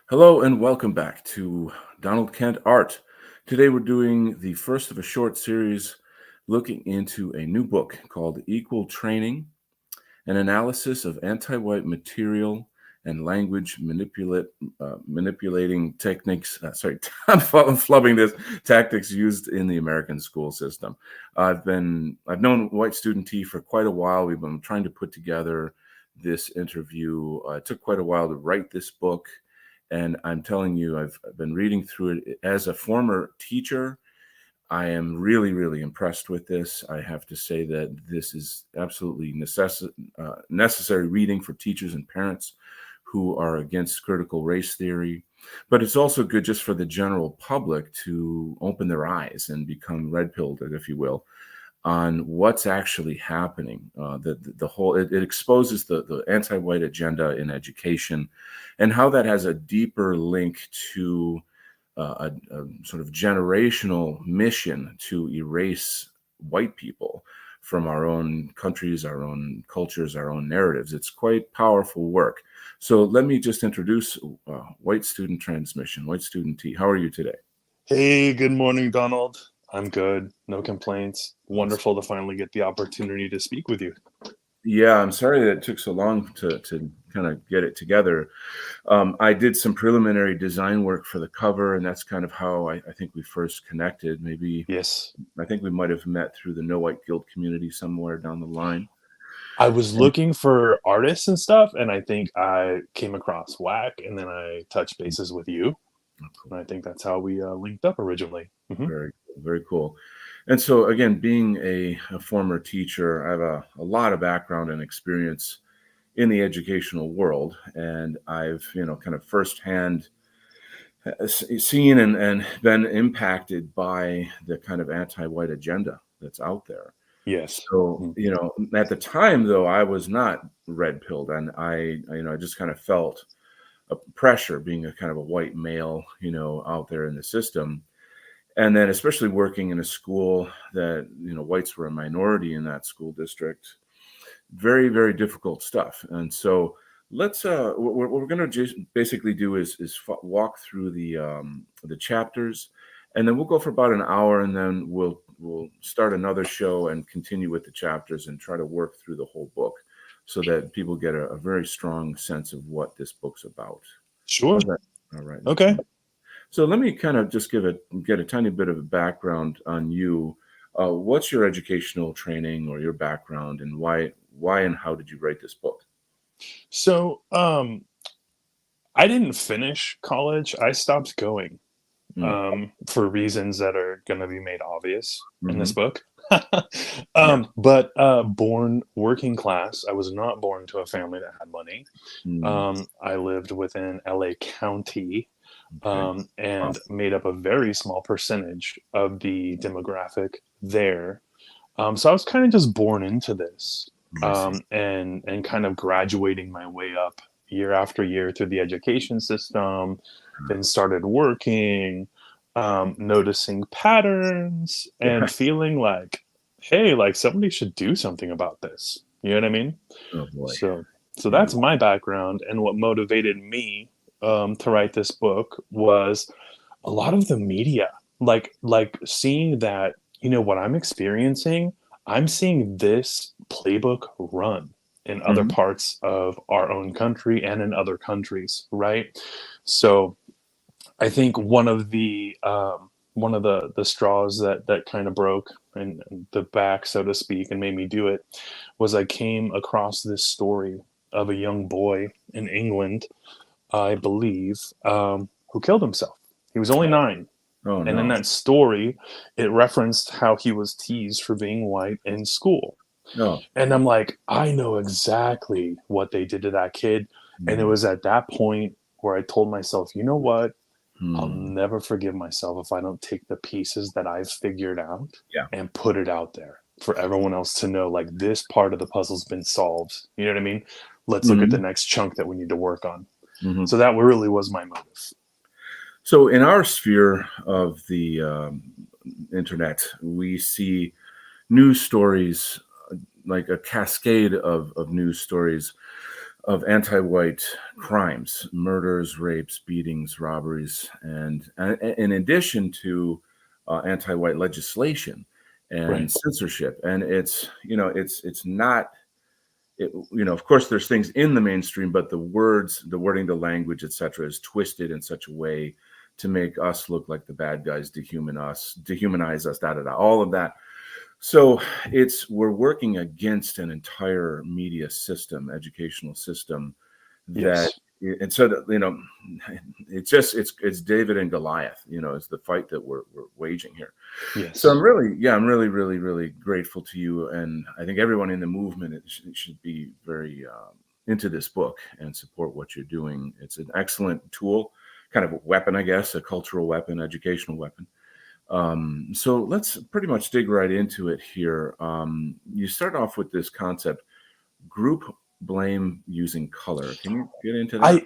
Hello and welcome back to Donald Kent Art. Today we're doing the first of a short series looking into a new book called Equal Training, an analysis of anti-white material and language manipulating techniques. I'm flubbing this. Tactics used in the American school system. I've known White Student T for quite a while. We've been trying to put together this interview. It took quite a while to write this book, and I'm telling you, I've been reading through it as a former teacher. I am really, really impressed with this. I have to say that this is absolutely necessary reading for teachers and parents who are against critical race theory. But it's also good just for the general public to open their eyes and become red-pilled, if you will, on what's actually happening. The whole it exposes the anti-white agenda in education and how that has a deeper link to a sort of generational mission to erase white people from our own countries, our own cultures, our own narratives. It's quite powerful work. So let me just introduce White Student Transmission, White Student T. How are you today? Hey, good morning, Donald. I'm good. No complaints. Wonderful to finally get the opportunity to speak with you. Yeah, I'm sorry that it took so long to kind of get it together. I did some preliminary design work for the cover, and that's kind of how I think we first connected. Maybe Yes. I think we might have met through the No White Guild community somewhere down the line. I was And, looking for artists and stuff, and I think I came across Whack, and then I touched bases with you. oh, cool. And I think that's how we linked up originally. Very, very cool. And so, again, being a former teacher, I have a lot of background and experience in the educational world, and I've kind of firsthand seen and been impacted by the kind of anti-white agenda that's out there. Yes. So, at the time, though, I was not red pilled, and I just kind of felt a pressure being a kind of a white male, out there in the system. And then, especially working in a school that, whites were a minority in that school district, very, very difficult stuff. And so, let's what we're going to just basically do is walk through the chapters, and then we'll go for about an hour, and then we'll start another show and continue with the chapters and try to work through the whole book so that people get a very strong sense of what this book's about. Sure. How's that? All right. Okay. So let me kind of just get a tiny bit of a background on you. What's your educational training or your background, and why and how did you write this book? So, I didn't finish college. I stopped going Mm, for reasons that are going to be made obvious in this mhm. book. Yeah. But born working class, I was not born to a family that had money. Mm, I lived within LA County okay. Wow. and made up a very small percentage of the demographic there. So I was kind of just born into this, I see. and kind of graduating my way up year after year through the education system, then started working, noticing patterns Yeah. and feeling like, hey, like somebody should do something about this. You know what I mean? Oh boy. So, so Yeah. that's my background, and what motivated me to write this book was a lot of the media, like seeing that, what I'm experiencing, I'm seeing this playbook run in other Mhm. parts of our own country and in other countries, right? So I think one of the straws that kind of broke and the back, so to speak, and made me do it was I came across this story of a young boy in England, I believe, who killed himself. He was only 9, Oh and in no. that story, it referenced how he was teased for being white in school. No. And I'm like, I know exactly what they did to that kid. And it Mm, was at that point where I told myself, you know what? I'll mm. never forgive myself if I don't take the pieces that I've figured out Yeah. and put it out there for everyone else to know, like, this part of the puzzle's been solved. You know what I mean? Let's look at the Mhm. next chunk that we need to work on. Mhm. So that really was my motive. So in our sphere of the internet, we see news stories like a cascade of news stories of anti-white crimes, murders, rapes, beatings, robberies, and in addition to anti-white legislation and Right. censorship. And it's, it's not, of course there's things in the mainstream, but the words, the wording, the language, etc., is twisted in such a way to make us look like the bad guys, dehumanize us, all of that. So we're working against an entire media system, educational system that, Yes. and so that, it's David and Goliath, it's the fight that we're waging here. So Yes. I'm really, really, really grateful to you. And I think everyone in the movement should be very into this book and support what you're doing. It's an excellent tool, kind of a weapon, I guess, a cultural weapon, educational weapon. So let's pretty much dig right into it here. You start off with this concept, group blame using color. Can you get into that?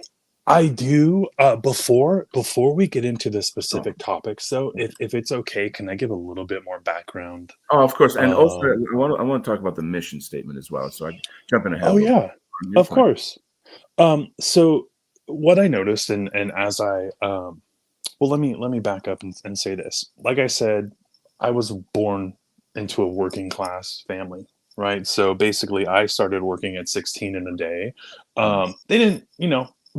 I do. Before we get into the Oh, specific topics, though, if it's okay, can I give a little bit more background? oh, of course. And also, Um, I want to talk about the mission statement as well. So I jumping ahead a oh little. yeah, You're of fine. course. So what I noticed, and as I well, let me back up and say this. Like I said, I was born into a working class family, right? So basically, I started working at 16 in a day. Mm, They didn't,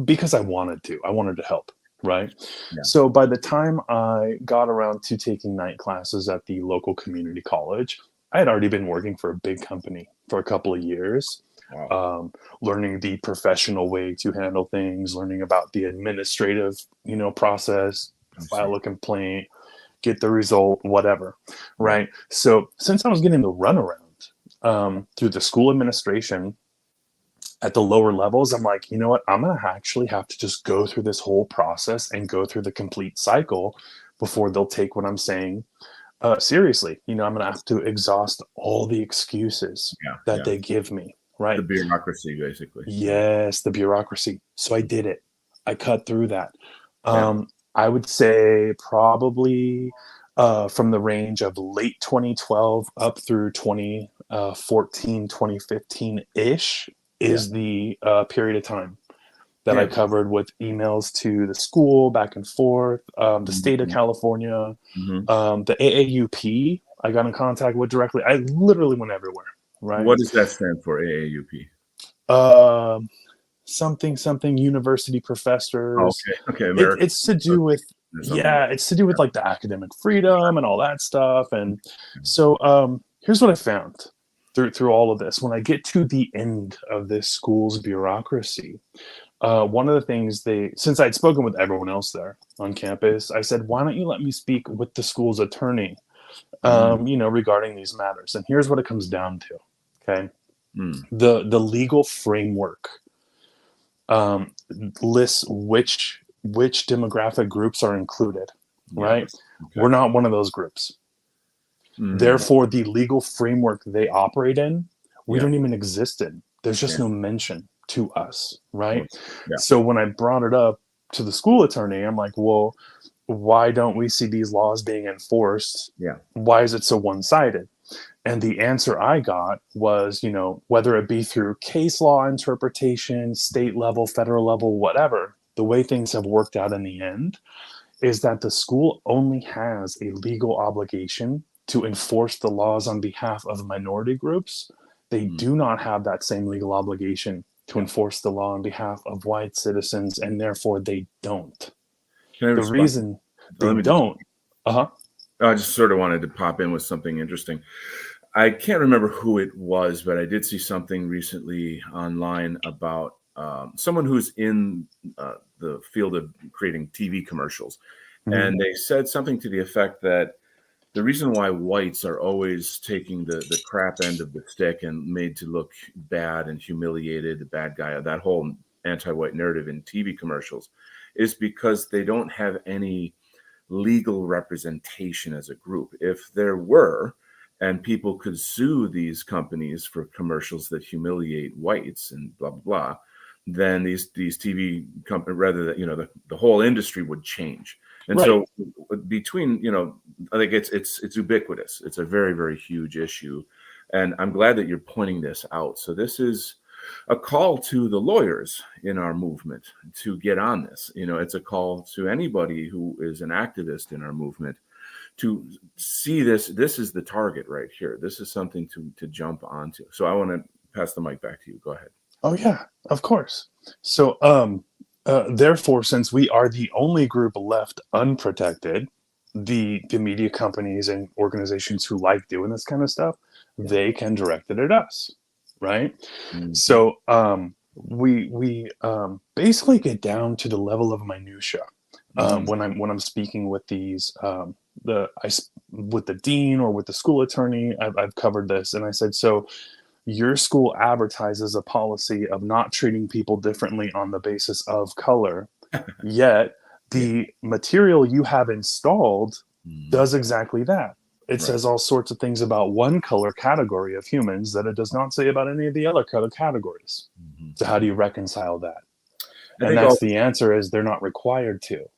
because I wanted to. I wanted to help, right? yeah. So by the time I got around to taking night classes at the local community college, I had already been working for a big company for a couple of years, Wow. um, learning the professional way to handle things, learning about the administrative, process, I see. file a complaint, get the result, whatever, Yeah. right? So since I was getting the runaround through the school administration at the lower levels, I'm like, you know what? I'm going to actually have to just go through this whole process and go through the complete cycle before they'll take what I'm saying seriously. I'm going to have to exhaust all the excuses Yeah. that Yeah. they give me, The right? bureaucracy, basically. Yeah. Yes, the bureaucracy. So I did it. I cut through that. Yeah. I would say probably from the range of late 2012 up through 2014, 2015 ish Yeah. is the period of time that I Yeah. covered with emails to the school back and forth, the state of Mhm. California, Mhm. the AAUP. I got in contact with directly. I literally went everywhere, right? What does that stand for, AAUP? Um, something university Oh, professors. okay. Okay. American. It's to do with, Or something. yeah, it's to do with like the academic freedom and all that stuff. And Yeah. so here's what I found through all of this. When I get to the end of this school's bureaucracy, one of the things since I'd spoken with everyone else there on campus, I said, why don't you let me speak with the school's attorney, Mm, regarding these matters? And here's what it comes down to. Okay. mm. The legal framework um, lists which demographic groups are included, Yeah. right? Okay. We're not one of those groups. Mm, Therefore, the legal framework they operate in, we yeah. don't even exist in. There's just Yeah. no mention to us, Of right? course. Yeah. So when I brought it up to the school attorney, I'm like, well, why don't we see these laws being enforced? Yeah. Why is it so one sided? And the answer I got was, whether it be through case law interpretation, state level, federal level, whatever, the way things have worked out in the end is that the school only has a legal obligation to enforce the laws on behalf of minority groups. They Mm, do not have that same legal obligation to yeah. enforce the law on behalf of white citizens, and therefore they don't. Can I The respond? reason they Let me just. don't, uh huh, I just sort of wanted to pop in with something interesting. I can't remember who it was, but I did see something recently online about someone who's in the field of creating TV commercials. mm-hmm. And they said something to the effect that the reason why whites are always taking the crap end of the stick and made to look bad and humiliated, the bad guy, that whole anti-white narrative in TV commercials, is because they don't have any legal representation as a group. If there were, and people could sue these companies for commercials that humiliate whites and blah blah blah, then these TV companies, rather that the whole industry would change. And Right. so between I think it's ubiquitous. It's a very, very huge issue, and I'm glad that you're pointing this out. So this is a call to the lawyers in our movement to get on this. It's a call to anybody who is an activist in our movement to see this. This is the target right here. This is something to jump onto. So I want to pass the mic back to you. Go ahead. Oh yeah, of course. So therefore, since we are the only group left unprotected, the media companies and organizations who like doing this kind of stuff, they can direct it at us, right? Mhm. So we basically get down to the level of minutia when I'm speaking with these with the dean or with the school attorney. I've covered this, and I said, so your school advertises a policy of not treating people differently on the basis of color, yet Yeah. the material you have installed Mhm. does exactly that. It Right. says all sorts of things about one color category of humans that it does not say about any of the other color categories. Mhm. So how do you reconcile that? I And think that's also, the answer is they're not required to.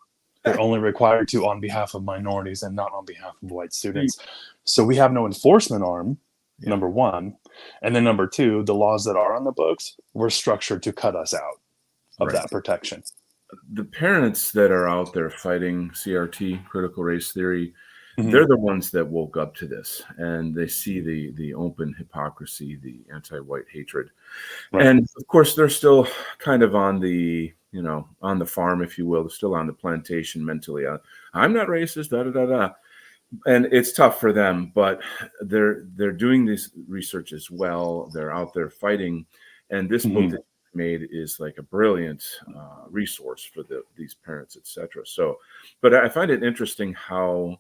They're only required to on behalf of minorities and not on behalf of white students. So we have no enforcement arm, yeah, number one. And then number two, the laws that are on the books were structured to cut us out of right. that protection. The parents that are out there fighting CRT, critical race theory, Mhm. they're the ones that woke up to this, and they see the open hypocrisy, the anti-white hatred. Right. And of course, they're still kind of on the, on the farm, if you will. They're still on the plantation mentally. I'm not racist, da da da da. And it's tough for them, but they're doing this research as well. They're out there fighting, and this book Mhm. that you made is like a brilliant resource for these parents, etc. So, but I find it interesting how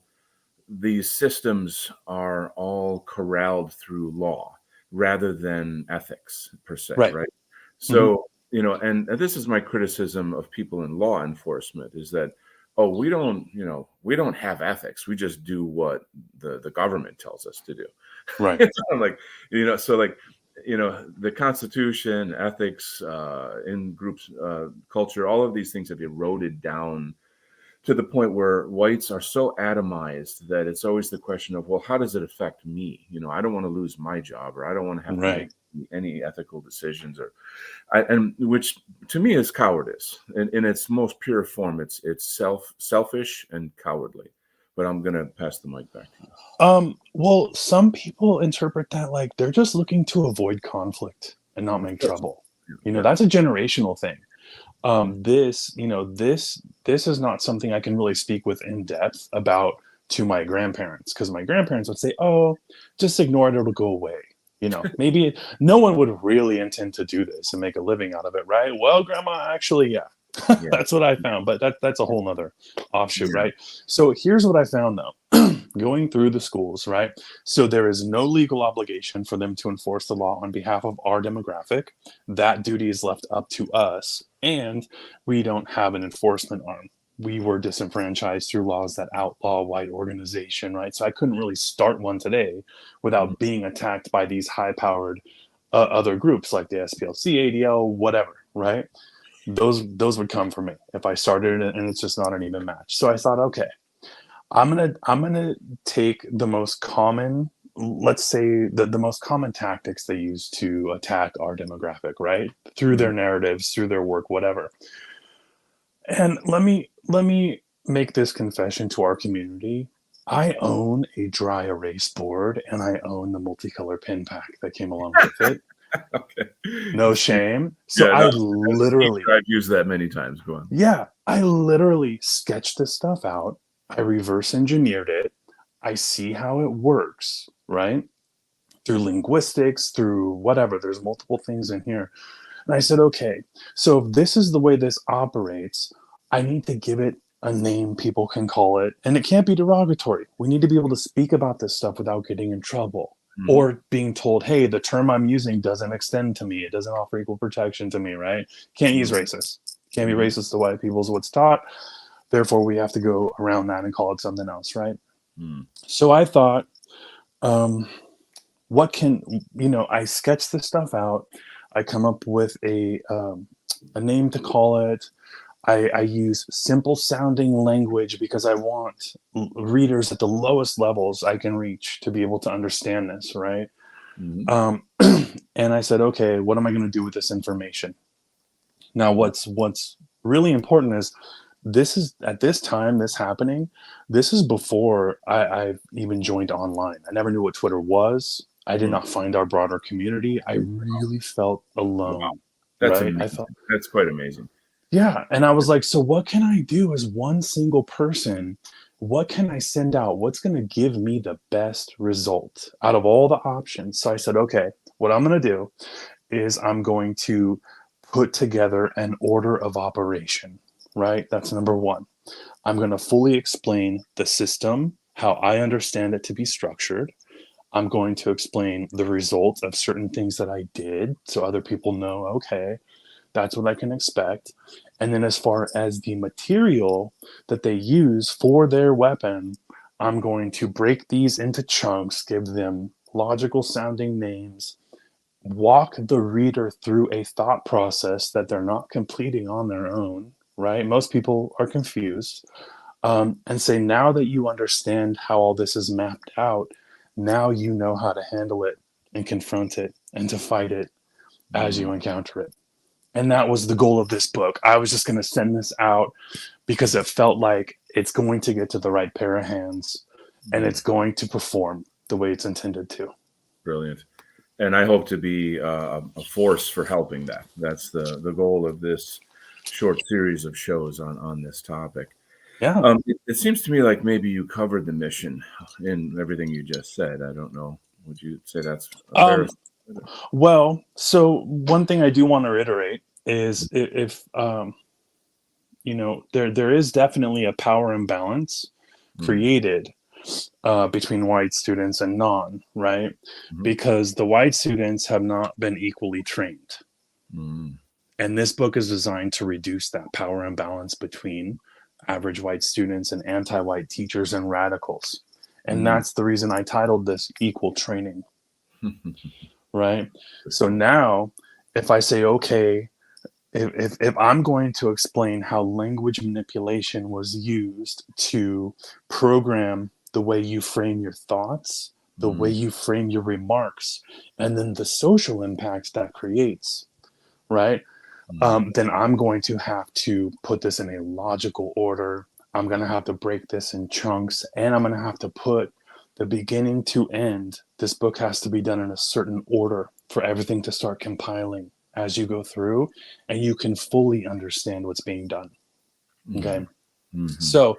these systems are all corralled through law rather than ethics per se, Right. right? Mhm. So, and this is my criticism of people in law enforcement is that, oh, we don't have ethics. We just do what the government tells us to do. Right. It's kind of like, so like, the Constitution, ethics, in groups, culture, all of these things have eroded down to the point where whites are so atomized that it's always the question of, well, how does it affect me? I don't want to lose my job, or I don't want to have to make Right. any ethical decisions, and which to me is cowardice in its most pure form. It's selfish and cowardly. But I'm gonna pass the mic back to you. Well, some people interpret that like they're just looking to avoid conflict and not Of make course. trouble. Yeah. That's a generational thing. This is not something I can really speak with in depth about to my grandparents, because my grandparents would say, "Oh, just ignore it; it'll go away." Maybe no one would really intend to do this and make a living out of it, right? Well, grandma, actually, yeah, Yeah. that's what I found, but that's a whole nother offshoot, Yeah. right? So here's what I found though. Going through the schools, right? So there is no legal obligation for them to enforce the law on behalf of our demographic. That duty is left up to us, and we don't have an enforcement arm. We were disenfranchised through laws that outlaw white organization, right? So I couldn't really start one today Mhm. without being attacked by these high-powered other groups like the SPLC, ADL, whatever, right? Those would come for me if I started it, and it's just not an even match. So I thought, okay, I'm gonna take the most common, let's say the most common tactics they use to attack our demographic, right? Through their Mhm. narratives, through their work, whatever. And let me make this confession to our community. I own a dry erase board and I own the multicolor pen pack that came along with it. Okay. No shame. So Yeah. No, I as a literally, teacher, I've used that many times. Go on. yeah, I literally sketched this stuff out. I reverse engineered it. I see how it works, right? Through linguistics, through whatever. There's multiple things in here. And I said, okay, so if this is the way this operates, I need to give it a name people can call it. And it can't be derogatory. We need to be able to speak about this stuff without getting in trouble Mhm. or being told, hey, the term I'm using doesn't extend to me. It doesn't offer equal protection to me, right? Can't use Mhm. racist. Can't be Mhm. racist to white people is what's taught. Therefore, we have to go around that and call it something else, right? Mhm. So I thought, um, what can I sketch this stuff out. I come up with a name to call it. I use simple sounding language because I want readers at the lowest levels I can reach to be able to understand this, right? Mhm. And I said, okay, what am I going to do with this information? Now, Yeah. what's really important is this is at this time this happening. This is before I've even joined online. I never knew what Twitter was. I did Mm. not find our broader community. I really felt Wow. alone, That's right? I amazing. felt, That's quite amazing. yeah. And I was like, so what can I do as one single person? What can I send out? What's going to give me the best result out of all the options? So I said, okay, what I'm going to do is I'm going to put together an order of operation, right? That's number one. I'm going to fully explain the system, how I understand it to be structured. I'm going to explain the results of certain things that I did so other people know, okay, that's what I can expect. And then, as far as the material that they use for their weapon, I'm going to break these into chunks, give them logical sounding names, walk the reader through a thought process that they're not completing on their own, right? Most people are confused. And say, now that you understand how all this is mapped out, now you know how to handle it and confront it and to fight it as Mm. you encounter it. And that was the goal of this book. I was just going to send this out because it felt like it's going to get to the right pair of hands and Mm. it's going to perform the way it's intended to. Brilliant. And I hope to be a force for helping that. That's the goal of this short series of shows on this topic. Yeah. It seems to me like maybe you covered the mission in everything you just said. I don't know. Would you say that's a fair Um, assessment? well, so one thing I do want to reiterate is if there is definitely a power imbalance Mm. created between white students and non, right? Mhm. Because the white students have not been equally trained. Mm. And this book is designed to reduce that power imbalance between average white students and anti white teachers and radicals. And Mm. that's the reason I titled this Equal Training, right? So Interesting. now, if I say, okay, if I'm going to explain how language manipulation was used to program the way you frame your thoughts, the way Mm. you frame your remarks, and then the social impact that creates, right? Mm. Then I'm going to have to put this in a logical order. I'm going to have to break this in chunks, and I'm going to have to put the beginning to end. This book has to be done in a certain order for everything to start compiling as you go through, and you can fully understand what's being done. Okay. Mm. Mhm. So,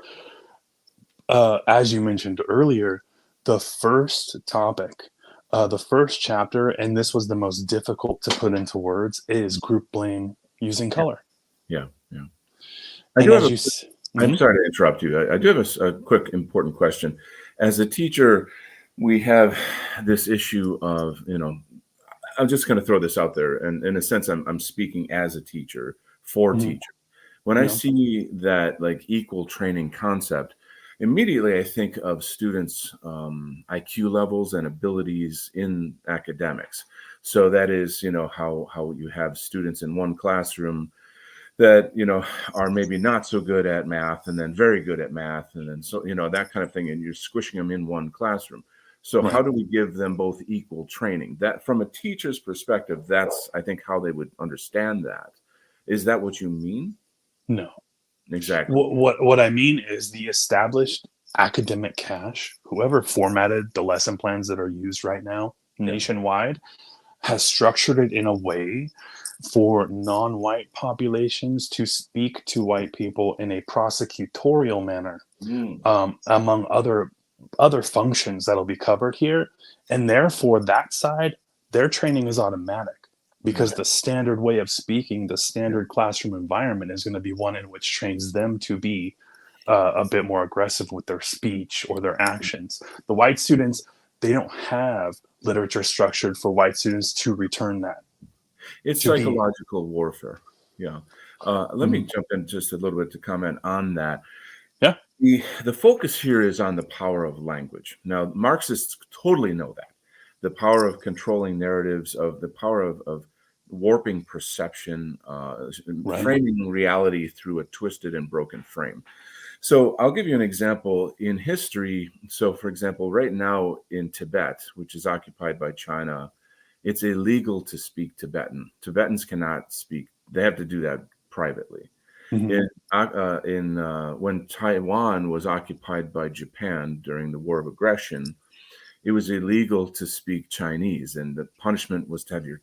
as you mentioned earlier, the first topic, the first chapter, and this was the most difficult to put into words, is group blame using Yeah. color. Yeah. Yeah. I And do have as a you, I'm mhm, sorry to interrupt you. I do have a quick important question. As a teacher, we have this issue of, I'm just going to throw this out there. And in a sense, I'm speaking as a teacher for mhm, teachers. When I yeah, see that like equal training concept, immediately I think of students' IQ levels and abilities in academics. So that is, how you have students in one classroom that are maybe not so good at math and then very good at math and then so that kind of thing, and you're squishing them in one classroom. So how right. do we give them both equal training? That from a teacher's perspective, that's I think how they would understand that. Is that what you mean? No. Exactly. What I mean is the established academic cache, whoever formatted the lesson plans that are used right now Yeah. nationwide, has structured it in a way for non-white populations to speak to white people in a prosecutorial manner, Mm. among other functions that'll be covered here, and therefore that side, their training is automatic because Okay. the standard way of speaking, the Yeah. standard classroom environment is going to be one in which trains them to be a bit more aggressive with their speech or their actions. The white students, they don't have literature structured for white students to return that, It's to be. psychological warfare. Yeah. Let me Mhm. jump in just a little bit to comment on that. Yeah. The focus here is on the power of language. Now, Marxists totally know that. The power of controlling narratives, of the power of warping perception, Right. framing reality through a twisted and broken frame. So I'll give you an example in history. So, for example, right now in Tibet, which is occupied by China, it's illegal to speak Tibetan. Tibetans cannot speak; they have to do that privately. Mhm. When Taiwan was occupied by Japan during the War of Aggression, it was illegal to speak Chinese, and the punishment was to have your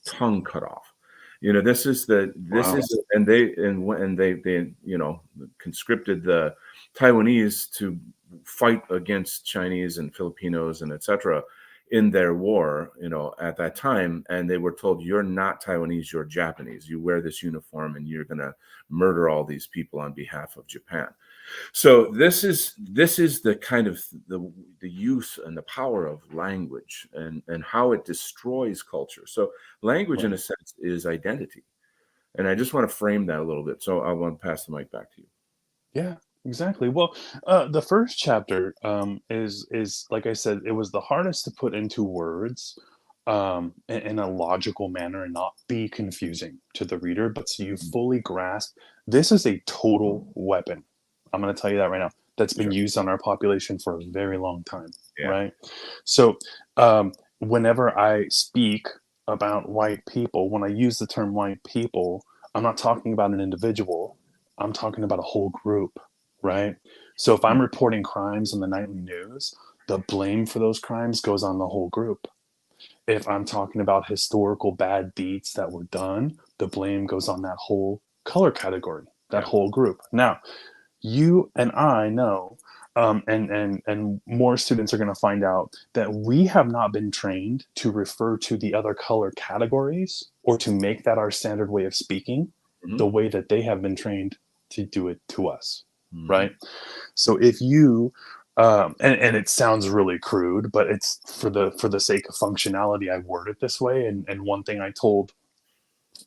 tongue cut off. This Wow. is and they conscripted the Taiwanese to fight against Chinese and Filipinos and etc. in their war, at that time, and they were told, you're not Taiwanese, you're Japanese. You wear this uniform and you're going to murder all these people on behalf of Japan. So this is the kind of the use and the power of language, and how it destroys culture. So language, in Right. a sense, is identity. And I just want to frame that a little bit. So I want to pass the mic back to you. Yeah, exactly. Well, the first chapter is like I said, it was the hardest to put into words in a logical manner and not be confusing to the reader, but so you Mhm. fully grasp this is a total weapon. I'm going to tell you that right now. That's been Sure. used on our population for a very long time, Yeah. right? So, whenever I speak about white people, when I use the term white people, I'm not talking about an individual. I'm talking about a whole group, right? So if I'm reporting crimes in the nightly news, the blame for those crimes goes on the whole group. If I'm talking about historical bad deeds that were done, the blame goes on that whole color category, that Yeah. whole group. Now, you and I know, and more students are going to find out that we have not been trained to refer to the other color categories or to make that our standard way of speaking, Hmm. the way that they have been trained to do it to us, Hmm. right? So if you and it sounds really crude, but it's for the sake of functionality, I word it this way. And one thing I told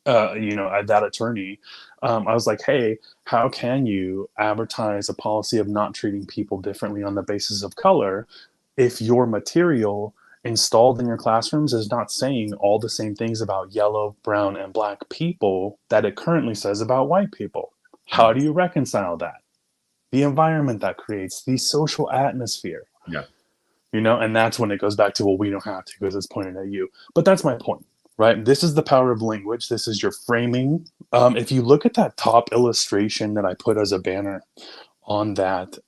that attorney, I was like, hey, how can you advertise a policy of not treating people differently on the basis of color if your material installed in your classrooms is not saying all the same things about yellow, brown, and black people that it currently says about white people? How do you reconcile that? The environment that creates the social atmosphere, Yeah. and that's when it goes back to, well, we don't have to because it's pointed at you. But that's my point, right? This is the power of language. This is your framing. If you look at that top illustration that I put as a banner on that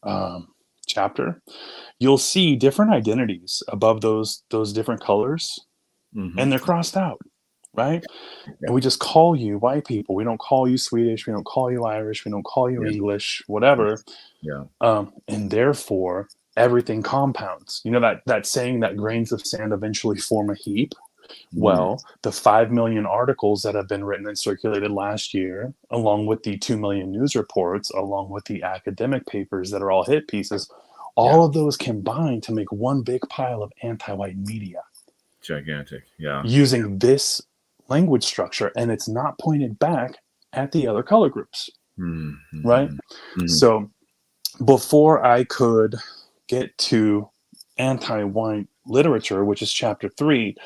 chapter, you'll see different identities above those different colors, Hmm. and they're crossed out, right? Yeah. And we just call you white people. We don't call you Swedish. We don't call you Irish. We don't call you Yeah. English, Yeah. whatever. Yeah. And therefore everything compounds. You know that saying that grains of sand eventually form a heap. Mhm. Well, the 5 million articles that have been written and circulated last year, along with the 2 million news reports, along with the academic papers that are all hit pieces, Yeah. all of those combine to make one big pile of anti-white media Gigantic. Yeah. using this language structure, and it's not pointed back at the other color groups, Mhm. right? Mhm. Mhm. So before I could get to anti-white literature, which is chapter 3,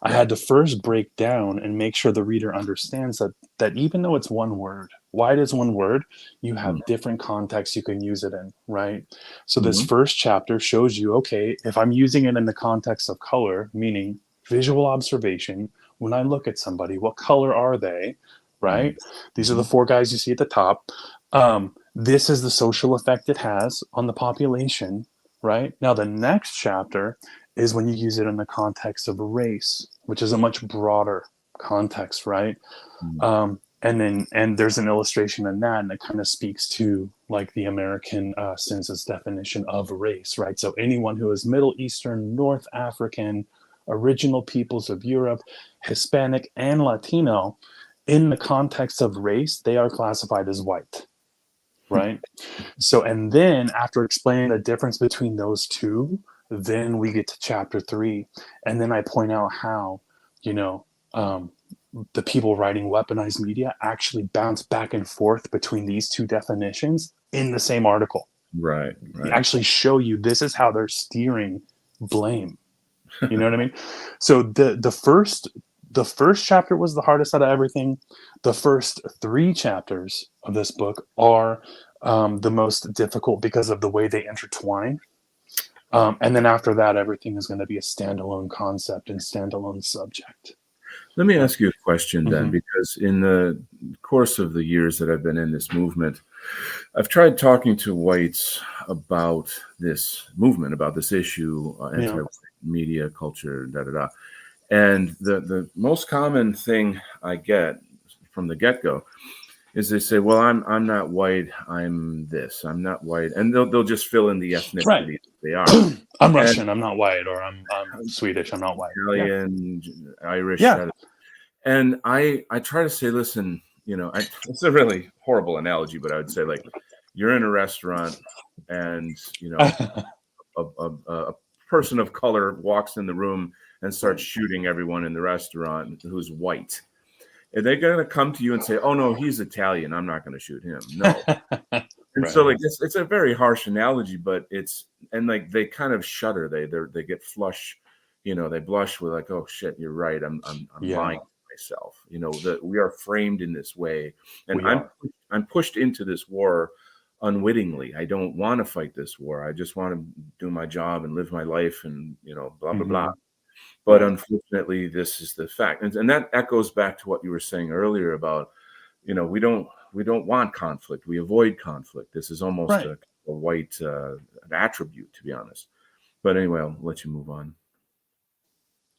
I Yeah. had to first break down and make sure the reader understands that even though it's one word, white is one word, you Mhm. have different contexts you can use it in, right? So this Mhm. first chapter shows you, okay, if I'm using it in the context of color, meaning visual observation, when I look at somebody, what color are they, Mhm. right? These are the Mhm. 4 guys you see at the top. This is the social effect it has on the population, right? Now, the next chapter is when you use it in the context of race, which is a much broader context, right? Mhm. And there's an illustration in that, and it kind of speaks to like the American census definition of race, right? So anyone who is Middle Eastern, North African, original peoples of Europe, Hispanic, and Latino, in the context of race, they are classified as white, right? So, and then after explaining the difference between those two, then we get to chapter 3. And then I point out how, you know, um, the people writing weaponized media actually bounce back and forth between these two definitions in the same article. Right. They Right. actually show you this is how they're steering blame. You know what I mean? So the first chapter was the hardest out of everything. The first 3 chapters of this book are the most difficult because of the way they intertwine. And then after that, everything is going to be a standalone concept and standalone subject. Let me ask you a question then, Mhm. because in the course of the years that I've been in this movement, I've tried talking to whites about this movement, about this issue, Yeah. anti media culture, da da da. And the most common thing I get from the get go is they say, "Well, I'm not white. I'm this. I'm not white," and they'll just fill in the Right. ethnicity they are. I'm And Russian. I'm not white, or I'm Swedish. I'm not white. Yeah. Italian, Irish, Yeah. that. And I try to say, listen, it's a really horrible analogy, but I would say, like, you're in a restaurant, and a person of color walks in the room and starts shooting everyone in the restaurant who's white. Are they going to come to you and say, "Oh no, he's Italian, I'm not going to shoot him"? No. And so, Right. like, it's a very harsh analogy, but like, they kind of shudder. They get flush, they blush with, like, "Oh shit, you're right. I'm lying Yeah. to myself." That we are framed in this way, and We are. I'm pushed into this war unwittingly. I don't want to fight this war. I just want to do my job and live my life, and blah blah blah. Hmm. But Right. unfortunately, this is the fact, and that echoes back to what you were saying earlier about, we don't want conflict. We avoid conflict. This is almost Right. a white an attribute, to be honest. But anyway, I'll let you move on.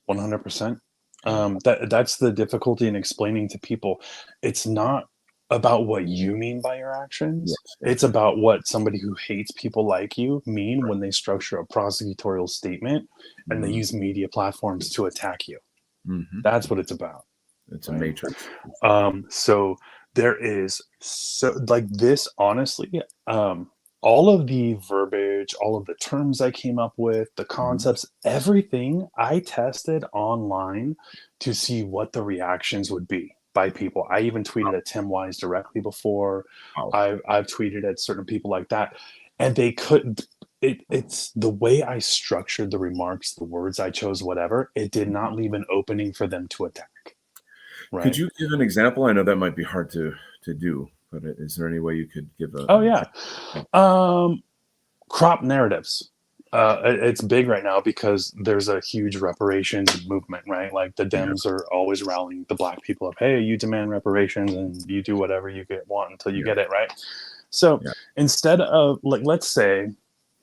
100%. Yeah. That's the difficulty in explaining to people. It's not about what you mean by your Yes. actions. Yes. It's about what somebody who hates people like you mean when they structure a prosecutorial statement and they Hmm. use media platforms to attack you. Hmm. That's what it's about, It's a right? matrix. So there is so like this, honestly, all of the verbiage, all of the terms I came up with, the Mhm. concepts, everything I tested online to see what the reactions would be by people. I even tweeted at Tim Wise directly before. Wow. I've tweeted at certain people like that, and they couldn't. It's the way I structured the remarks, the words I chose, whatever. It did not leave an opening for them to attack. Could Right. you give an example? I know that might be hard to do, but is there any way you could give Oh an yeah. example? Yeah. Crop narratives. It's big right now because there's a huge reparations movement, right? Like the Yeah. Dems are always rallying the black people up. Hey, you demand reparations and you do whatever you want until you Yeah. get it, right? So Yeah. instead of like, let's say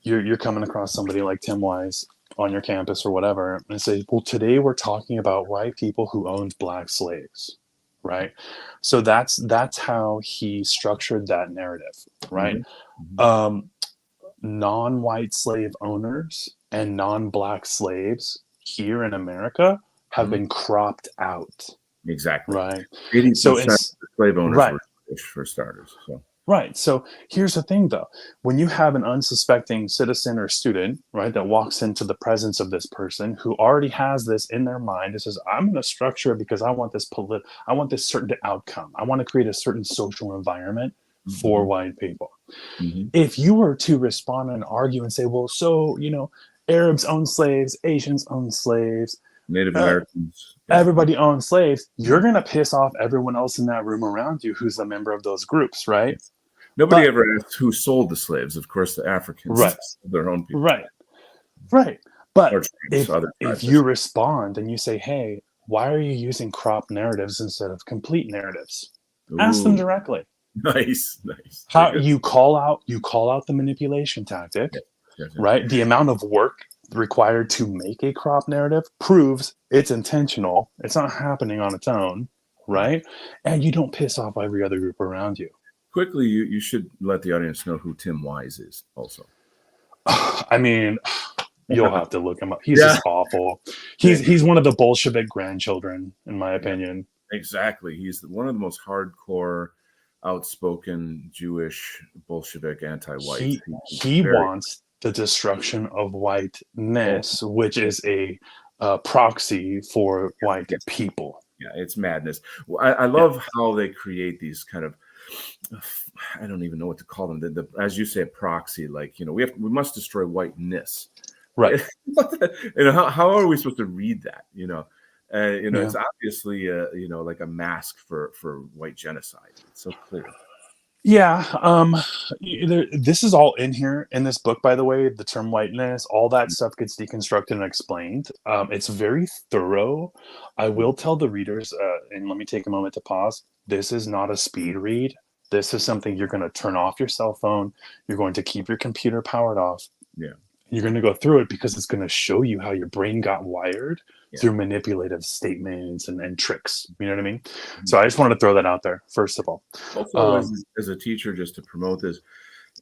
you're coming across somebody like Tim Wise on your campus or whatever, and say, well, today we're talking about white people who owned black slaves, right? So that's how he structured that narrative, right? Mhm. Mhm. Um, non-white slave owners and non-black slaves here in America have Mhm. been cropped out, Exactly. right? So 80% it's of the slave owners right, were Jewish, for starters. So right. So here's the thing, though: when you have an unsuspecting citizen or student, right, that walks into the presence of this person who already has this in their mind, it says, "I'm going to structure it because I want this I want this certain outcome. I want to create a certain social environment for mhm. white people." Mhm. If you were to respond and argue and say, well, so, Arabs own slaves, Asians own slaves, Native uh, Americans, yeah. everybody owns slaves, you're Mhm. going to piss off everyone else in that room around you who's a member of those groups, right? Yes. Nobody But, ever asked who sold the slaves. Of course, the Africans right, sold their own people, right, right. But or tribes, if other if tribes, I you should. respond and you say, hey, why are you using crop narratives instead of complete narratives? Ask them Ooh, directly. nice, nice, very How good. you call out the manipulation tactic, Yes, yes, yes. right? The amount of work required to make a crop narrative proves it's intentional. It's not happening on its own, Right. right? And you don't piss off every other group around you. Quickly, you should let the audience know who Tim Wise is also. I mean, you'll have to look him up. He's Yeah. just awful. Yeah, He's one of the Bolshevik grandchildren, in my yeah, opinion. exactly. He's one of the most hardcore, outspoken Jewish Bolshevik anti-whites. He's He very, wants the destruction of oh, whiteness, which is a proxy for white yes, people. yeah, it's madness. Well, I Yeah, love how they create these kind of, I don't even know what to call them. As you say, a proxy. Like, we must destroy whiteness. right. How are we supposed to read that? Yeah. It's obviously like a mask for white genocide. It's so clear. Yeah, this is all in here in this book, by the way. The term whiteness, all that stuff gets deconstructed and explained. It's very thorough. I will tell the readers, and let me take a moment to pause. This is not a speed read. This is something you're going to turn off your cell phone. You're going to keep your computer powered off. Yeah. You're going to go through it because it's going to show you how your brain got wired Yeah. through manipulative statements and tricks. You know what I mean? Mhm. So I just wanted to throw that out there, first of all. Also, as a teacher, just to promote this,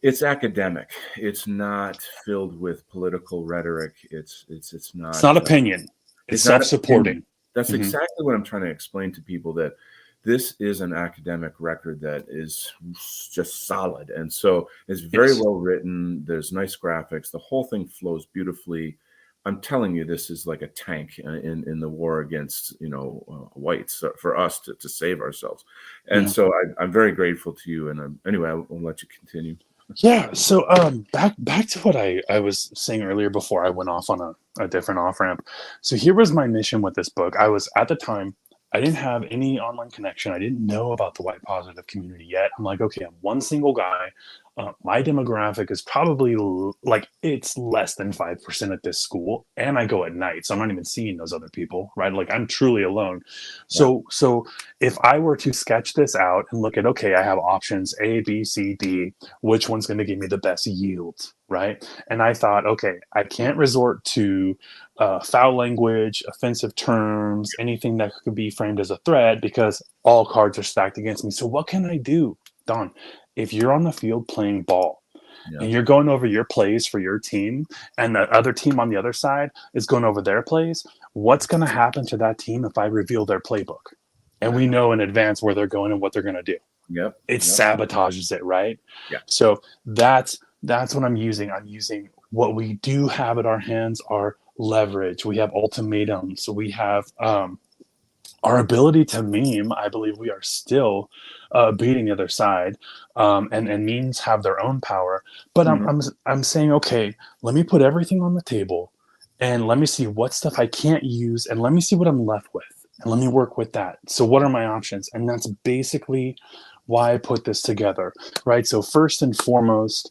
it's academic. It's not filled with political rhetoric. It's It's not not opinion. It's it's not opinion. self-supporting. That's Hmm. exactly what I'm trying to explain to people, that this is an academic record that is just solid. And so it's very Yes. well written. There's nice graphics. The whole thing flows beautifully. I'm telling you, this is like a tank in the war against, whites, for us to save ourselves. And Yeah. so I'm very grateful to you. And anyway, I'll let you continue. Yeah. So back to what I was saying earlier before I went off on a different off ramp. So here was my mission with this book. I was at the time, I didn't have any online connection. I didn't know about the white positive community yet. I'm like, okay, I'm one single guy. My demographic is probably like it's less than 5% at this school, and I go at night, so I'm not even seeing those other people, right? Like I'm truly alone. Yeah. So if I were to sketch this out and look at, okay, I have options A, B, C, D, which one's going to give me the best yield, right? And I thought, okay, I can't resort to foul language, offensive terms, anything that could be framed as a threat because all cards are stacked against me. So what can I do, Don? If you're on the field playing ball Yeah. and you're going over your plays for your team and the other team on the other side is going over their plays, what's going to happen to that team if I reveal their playbook? And we know in advance where they're going and what they're going to do. Yep. It Yep. sabotages it, right? Yeah. So that's what I'm using. I'm using what we do have at our hands are leverage. We have ultimatums. We have our ability to meme. I believe we are still beating the other side, and memes have their own power. But Mhm. I'm saying, okay, let me put everything on the table, and let me see what stuff I can't use, and let me see what I'm left with, and let me work with that. So what are my options? And that's basically why I put this together, right? So first and foremost,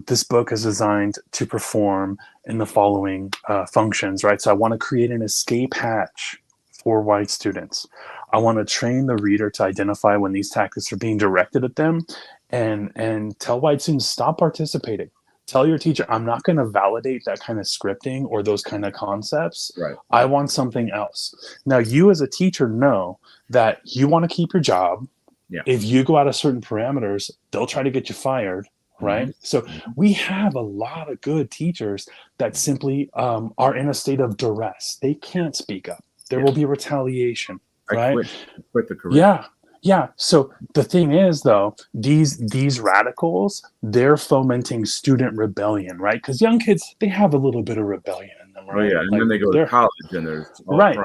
this book is designed to perform in the following functions, right? So I want to create an escape hatch for white students. I want to train the reader to identify when these tactics are being directed at them, and tell white students, stop participating. Tell your teacher, I'm not going to validate that kind of scripting or those kind of concepts. Right. I want something else. Now, you as a teacher know that you want to keep your job. Yeah. If you go out of certain parameters, they'll try to get you fired, right? Mhm. So Mhm. we have a lot of good teachers that simply are in a state of duress. They can't speak up. There Yeah. will be retaliation, I right? quit. I quit the career. Yeah. Yeah. So the thing is, though, these radicals, they're fomenting student rebellion, right? Because young kids, they have a little bit of rebellion in them, Oh, right? yeah, and Like then they go to they're college, and there's right.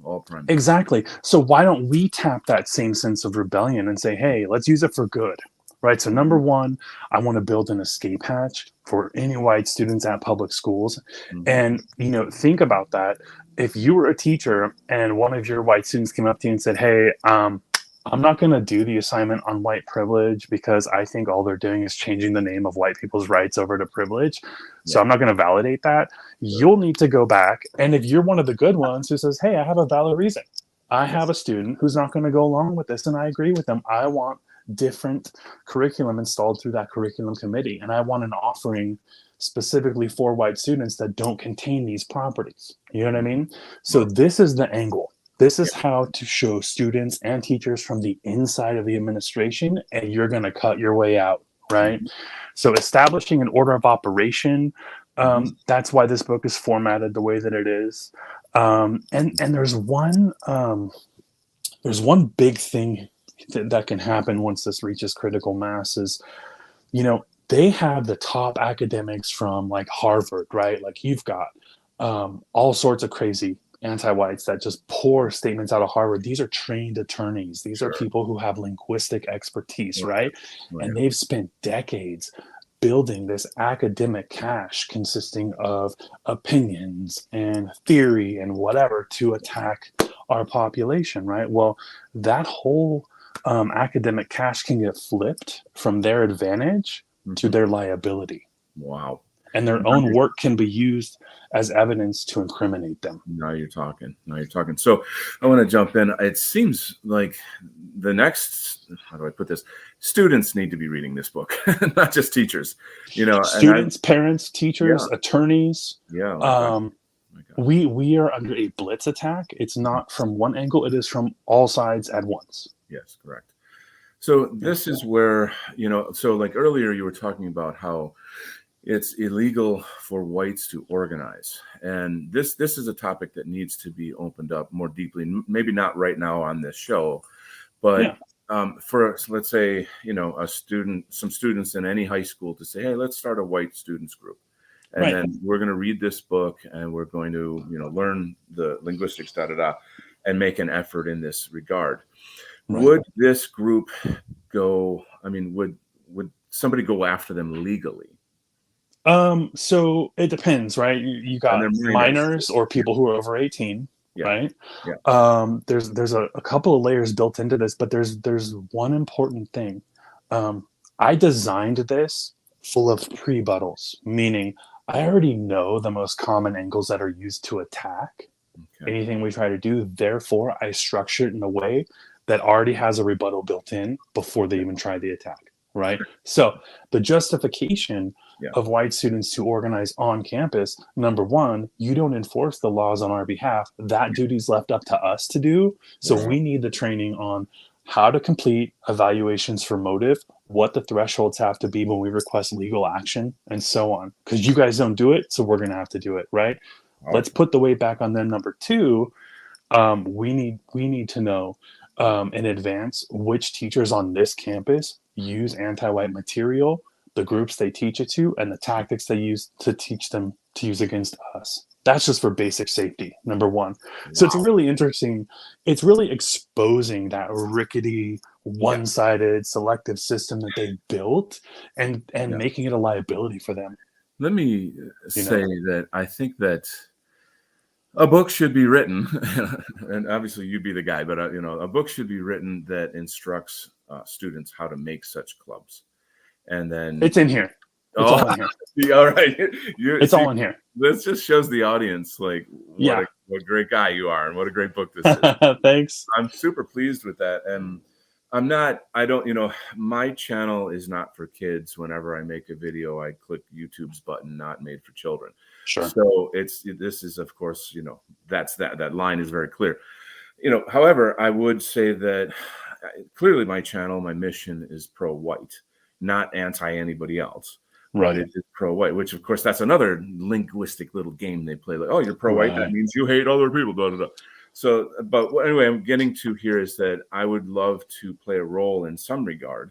all prime. Exactly. So why don't we tap that same sense of rebellion and say, hey, let's use it for good, right? So number one, I want to build an escape hatch for any white students at public schools. Mhm. And, think about that. If you were a teacher and one of your white students came up to you and said, hey, I'm not going to do the assignment on white privilege because I think all they're doing is changing the name of white people's rights over to privilege. So Yeah. I'm not going to validate that. Sure. You'll need to go back. And if you're one of the good ones who says, hey, I have a valid reason, I Yeah. have a student who's not going to go along with this, and I agree with them. I want different curriculum installed through that curriculum committee, and I want an offering specifically for white students that don't contain these properties. You know what I mean? So Right. this is the angle. This Yeah. is how to show students and teachers from the inside of the administration, and you're going to cut your way out, right? Mhm. So establishing an order of operation. Mhm. That's why this book is formatted the way that it is. And there's one big thing that can happen once this reaches critical mass is, they have the top academics from like Harvard, right? Like you've got all sorts of crazy anti-whites that just pour statements out of Harvard. These are trained attorneys. These are Sure. people who have linguistic expertise, Right. right? Right. And they've spent decades building this academic cache consisting of opinions and theory and whatever to attack our population, right? Well, that whole academic cash can get flipped from their advantage to their liability. Wow. And their own work can be used as evidence to incriminate them. Now you're talking. Now you're talking. So I want to jump in. It seems like the next, how do I put this? Students need to be reading this book, not just teachers. You know, Students, parents, teachers, attorneys. Yeah. Oh my God. We are under a blitz attack. It's not from one angle, it is from all sides at once. Yes, correct. So this is where, you know, so like earlier you were talking about how it's illegal for whites to organize. And this is a topic that needs to be opened up more deeply, maybe not right now on this show, but for, let's say, you know, some students in any high school to say, hey, let's start a white students group. And then we're going to read this book and we're going to, you know, learn the linguistics, and make an effort in this regard. Would this group go, I mean, would somebody go after them legally? So it depends, right? You got minors or people who are over 18, right? Yeah. There's a couple of layers built into this, but there's one important thing. I designed this full of prebuttals, meaning I already know the most common angles that are used to attack anything we try to do. Therefore, I structure it in a way that already has a rebuttal built in before they even try the attack, right? So the justification of white students to organize on campus, number one, you don't enforce the laws on our behalf. That duty's left up to us to do. So we need the training on how to complete evaluations for motive, what the thresholds have to be when we request legal action, and so on. Because you guys don't do it, so we're going to have to do it, right? Let's put the weight back on them. Number two, we need to know in advance which teachers on this campus use anti-white material, the groups they teach it to, and the tactics they use to teach them to use against us. That's just for basic safety, number one. So it's really interesting. It's really exposing that rickety, one-sided, selective system that they built and making it a liability for them. Let me say that I think that a book should be written, and obviously you'd be the guy, but you know, a book should be written that instructs students how to make such clubs. And then it's in here. It's all in here. All right. It's all in here. This just shows the audience like what a great guy you are and what a great book this is. Thanks. I'm super pleased with that. And you know, my channel is not for kids. Whenever I make a video, I click YouTube's button, not made for children. Sure. So this is, of course, you know, that line is very clear. You know, however, I would say that clearly my channel, my mission is pro-white, not anti anybody else. Right. But it is pro-white, which of course that's another linguistic little game they play. Like, oh, you're pro-white, that means you hate other people. Blah, blah, blah. So, but anyway, I'm getting to here is that I would love to play a role in some regard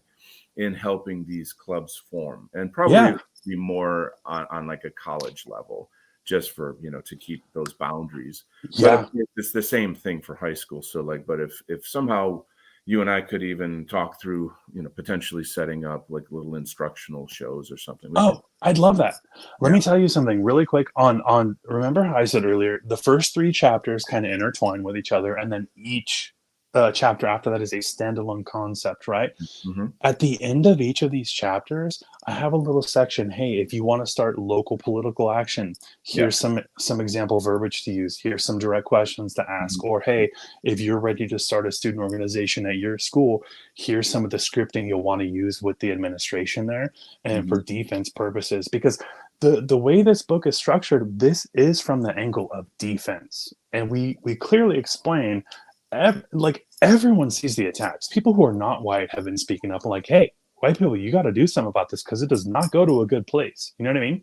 in helping these clubs form, and probably be more on like a college level, just for, you know, to keep those boundaries. But it's the same thing for high school. So like, but if somehow you and I could even talk through, you know, potentially setting up like little instructional shows or something. I'd love that. Let me tell you something really quick on remember how I said earlier, the first 3 chapters kind of intertwine with each other, and then each chapter after that is a standalone concept, right? At the end of each of these chapters, I have a little section. Hey, if you want to start local political action, here's some example verbiage to use. Here's some direct questions to ask. Or hey, if you're ready to start a student organization at your school, here's some of the scripting you'll want to use with the administration there, and for defense purposes. Because the way this book is structured, this is from the angle of defense, and we clearly explain. Like everyone sees the attacks. People who are not white have been speaking up like, hey, white people, you got to do something about this because it does not go to a good place. You know what I mean?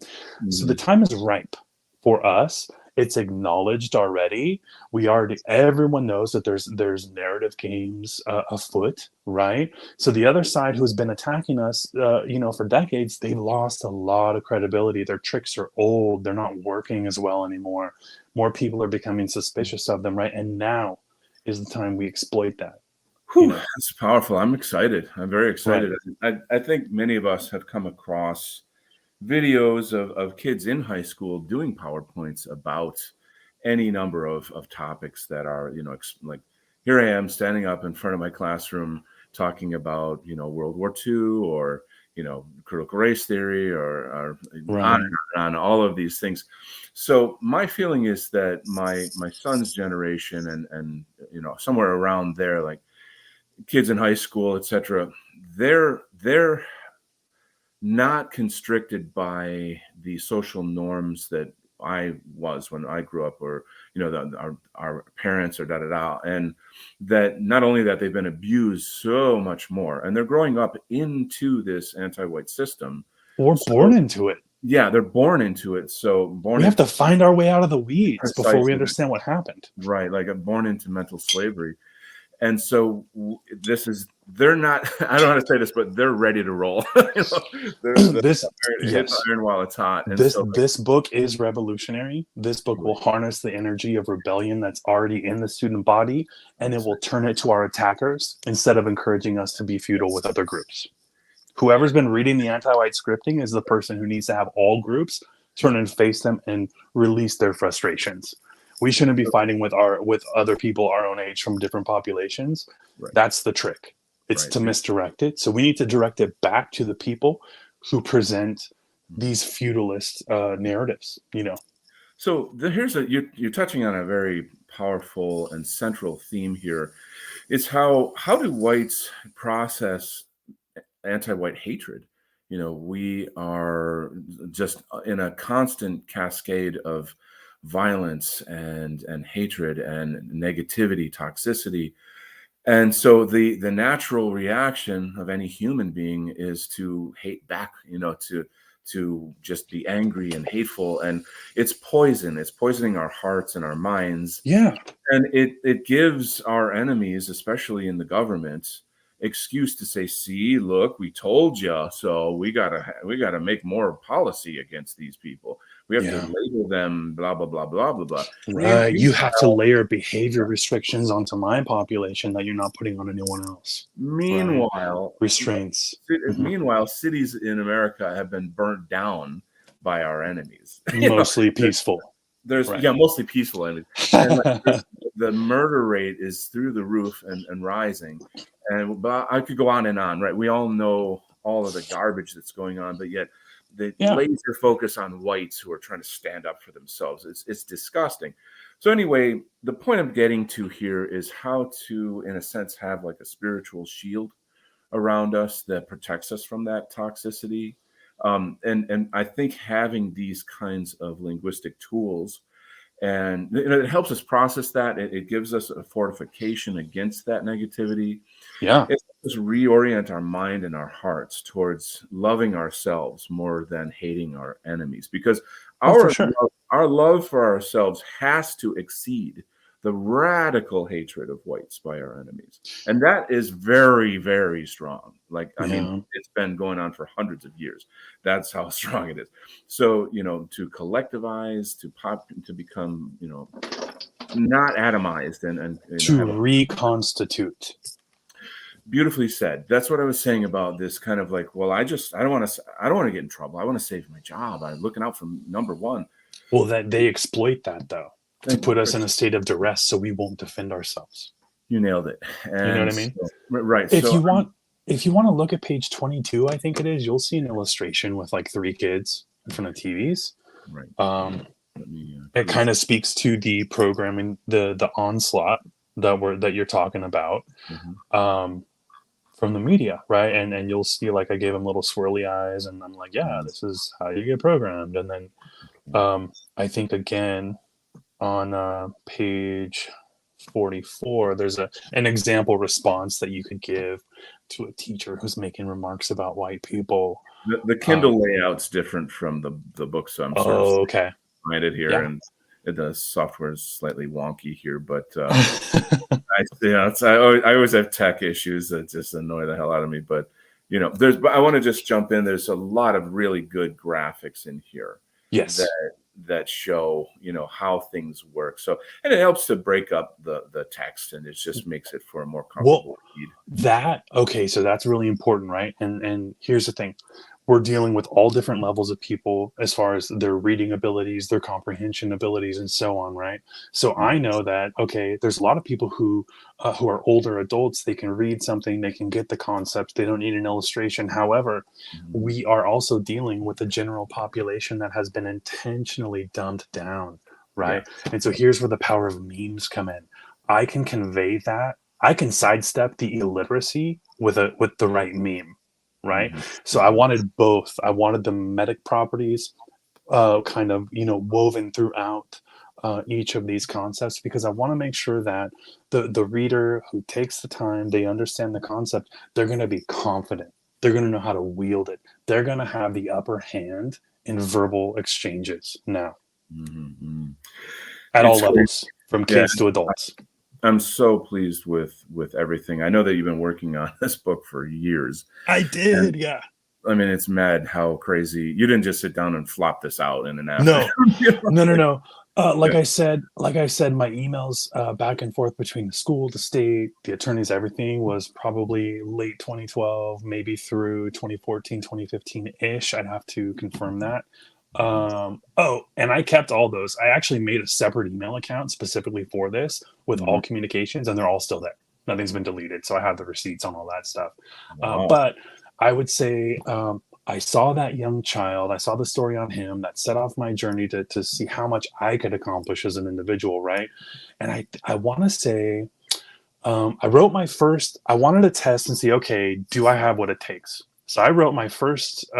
So the time is ripe for us. It's acknowledged already. Everyone knows that there's narrative games afoot, right? So the other side who's been attacking us, you know, for decades, they've lost a lot of credibility. Their tricks are old. They're not working as well anymore. More people are becoming suspicious of them, right? And now is the time we exploit that. Whew, you know? That's powerful. I'm excited. I'm very excited. Right. I think many of us have come across videos of kids in high school doing PowerPoints about any number of topics that are, you know, like here I am standing up in front of my classroom talking about, World War II or, critical race theory or Right. on all of these things. So my feeling is that my son's generation and somewhere around there, like kids in high school, etc., they're not constricted by the social norms that I was when I grew up, or our parents, or da da da, and that not only that they've been abused so much more, and they're growing up into this anti-white system. Or born into it. Yeah, they're born into it. So born We have into to find our way out of the weeds before we precisely understand what happened. right, like born into mental slavery. And so they're not, I don't know how to say this, but they're ready to roll. They're This, hit the yes, iron while it's hot. And this book is revolutionary. This book will harness the energy of rebellion that's already in the student body, and it will turn it to our attackers instead of encouraging us to be feudal with other groups. Whoever's been reading the anti-white scripting is the person who needs to have all groups turn and face them and release their frustrations. We shouldn't be fighting with other people our own age from different populations. Right. That's the trick. It's to misdirect it. So we need to direct it back to the people who present these feudalist narratives. So you're touching on a very powerful and central theme here. Is how do whites process anti-white hatred? We are just in a constant cascade of violence and hatred and negativity, toxicity. And so the natural reaction of any human being is to hate back, to just be angry and hateful. And it's poison. It's poisoning our hearts and our minds. Yeah. And it gives our enemies, especially in the government, excuse to say, see, look, we told you, so we gotta make more policy against these people. We have to label them blah blah blah blah blah blah. Right. You have to layer behavior restrictions onto my population that you're not putting on anyone else. Meanwhile, restraints. Meanwhile, cities in America have been burnt down by our enemies. Mostly peaceful. There's mostly peaceful enemies. And the murder rate is through the roof and rising. But I could go on and on, right? We all know all of the garbage that's going on, but yet the laser focus on whites who are trying to stand up for themselves. It's disgusting. So anyway, the point I'm getting to here is how to, in a sense, have like a spiritual shield around us that protects us from that toxicity. And I think having these kinds of linguistic tools, and it helps us process that. It gives us a fortification against that negativity. Yeah. It helps us reorient our mind and our hearts towards loving ourselves more than hating our enemies, because our love for ourselves has to exceed the radical hatred of whites by our enemies. And that is very, very strong. Like, I mean, it's been going on for hundreds of years. That's how strong it is. So, to collectivize, to become, not atomized and to reconstitute. Beautifully said. That's what I was saying about this kind of like, well, I don't want to get in trouble. I want to save my job. I'm looking out for number one. Well, that they exploit that though, to put us in a state of duress so we won't defend ourselves. You nailed it. And you know what I mean? Right. If you want to look at page 22, I think it is, you'll see an illustration with like 3 kids in front of TVs. Right. It kind of speaks to the programming, the onslaught that you're talking about, from the media, right? And you'll see, like, I gave him little swirly eyes, and I'm like, yeah, this is how you get programmed. And then I think again on page 44, there's an example response that you could give to a teacher who's making remarks about white people. The Kindle layout's different from the book, so I'm sort of find it here, and the software is slightly wonky here, but I always have tech issues that just annoy the hell out of me. But I want to just jump in. There's a lot of really good graphics in here. Yes. That show, how things work. So, and it helps to break up the text, and it just makes it for a more comfortable read. So that's really important, right? And here's the thing. we're dealing with all different levels of people as far as their reading abilities, their comprehension abilities, and so on, right? So I know that, okay, there's a lot of people who are older adults. They can read something, they can get the concepts, they don't need an illustration. However, Mhm. we are also dealing with a general population that has been intentionally dumbed down, Yeah. right? And so here's where the power of memes come in. I can convey that. I can sidestep the illiteracy with the right meme, right? Mhm. So I Mhm. wanted both. I wanted the metic properties kind of, woven throughout each of these concepts, because I want to make sure that the reader who takes the time, they understand the concept, they're going to be confident. They're going to know how to wield it. They're going to have the upper hand in verbal exchanges now Mhm. Mhm. at all It's crazy. levels, from Yeah, kids to adults. I'm so pleased with everything. I know that you've been working on this book for years, I and did, yeah. I mean, it's mad how crazy you didn't just sit down and flop this out in an afternoon. No, You know, no, no, like, no. yeah. Like I said, my emails back and forth between the school, the state, the attorneys, everything was probably late 2012, maybe through 2014, 2015-ish. I'd have to confirm that. Mhm. Oh, and I kept all those. I actually made a separate email account specifically for this with Mhm. all communications, and they're all still there. Nothing's been deleted, so I have the receipts on all that stuff. Wow. But I would say I saw that young child. I saw the story on him that set off my journey to see how much I could accomplish as an individual, right? And I want to say I wrote my first. I wanted to test and see, okay, do I have what it takes? So I wrote my first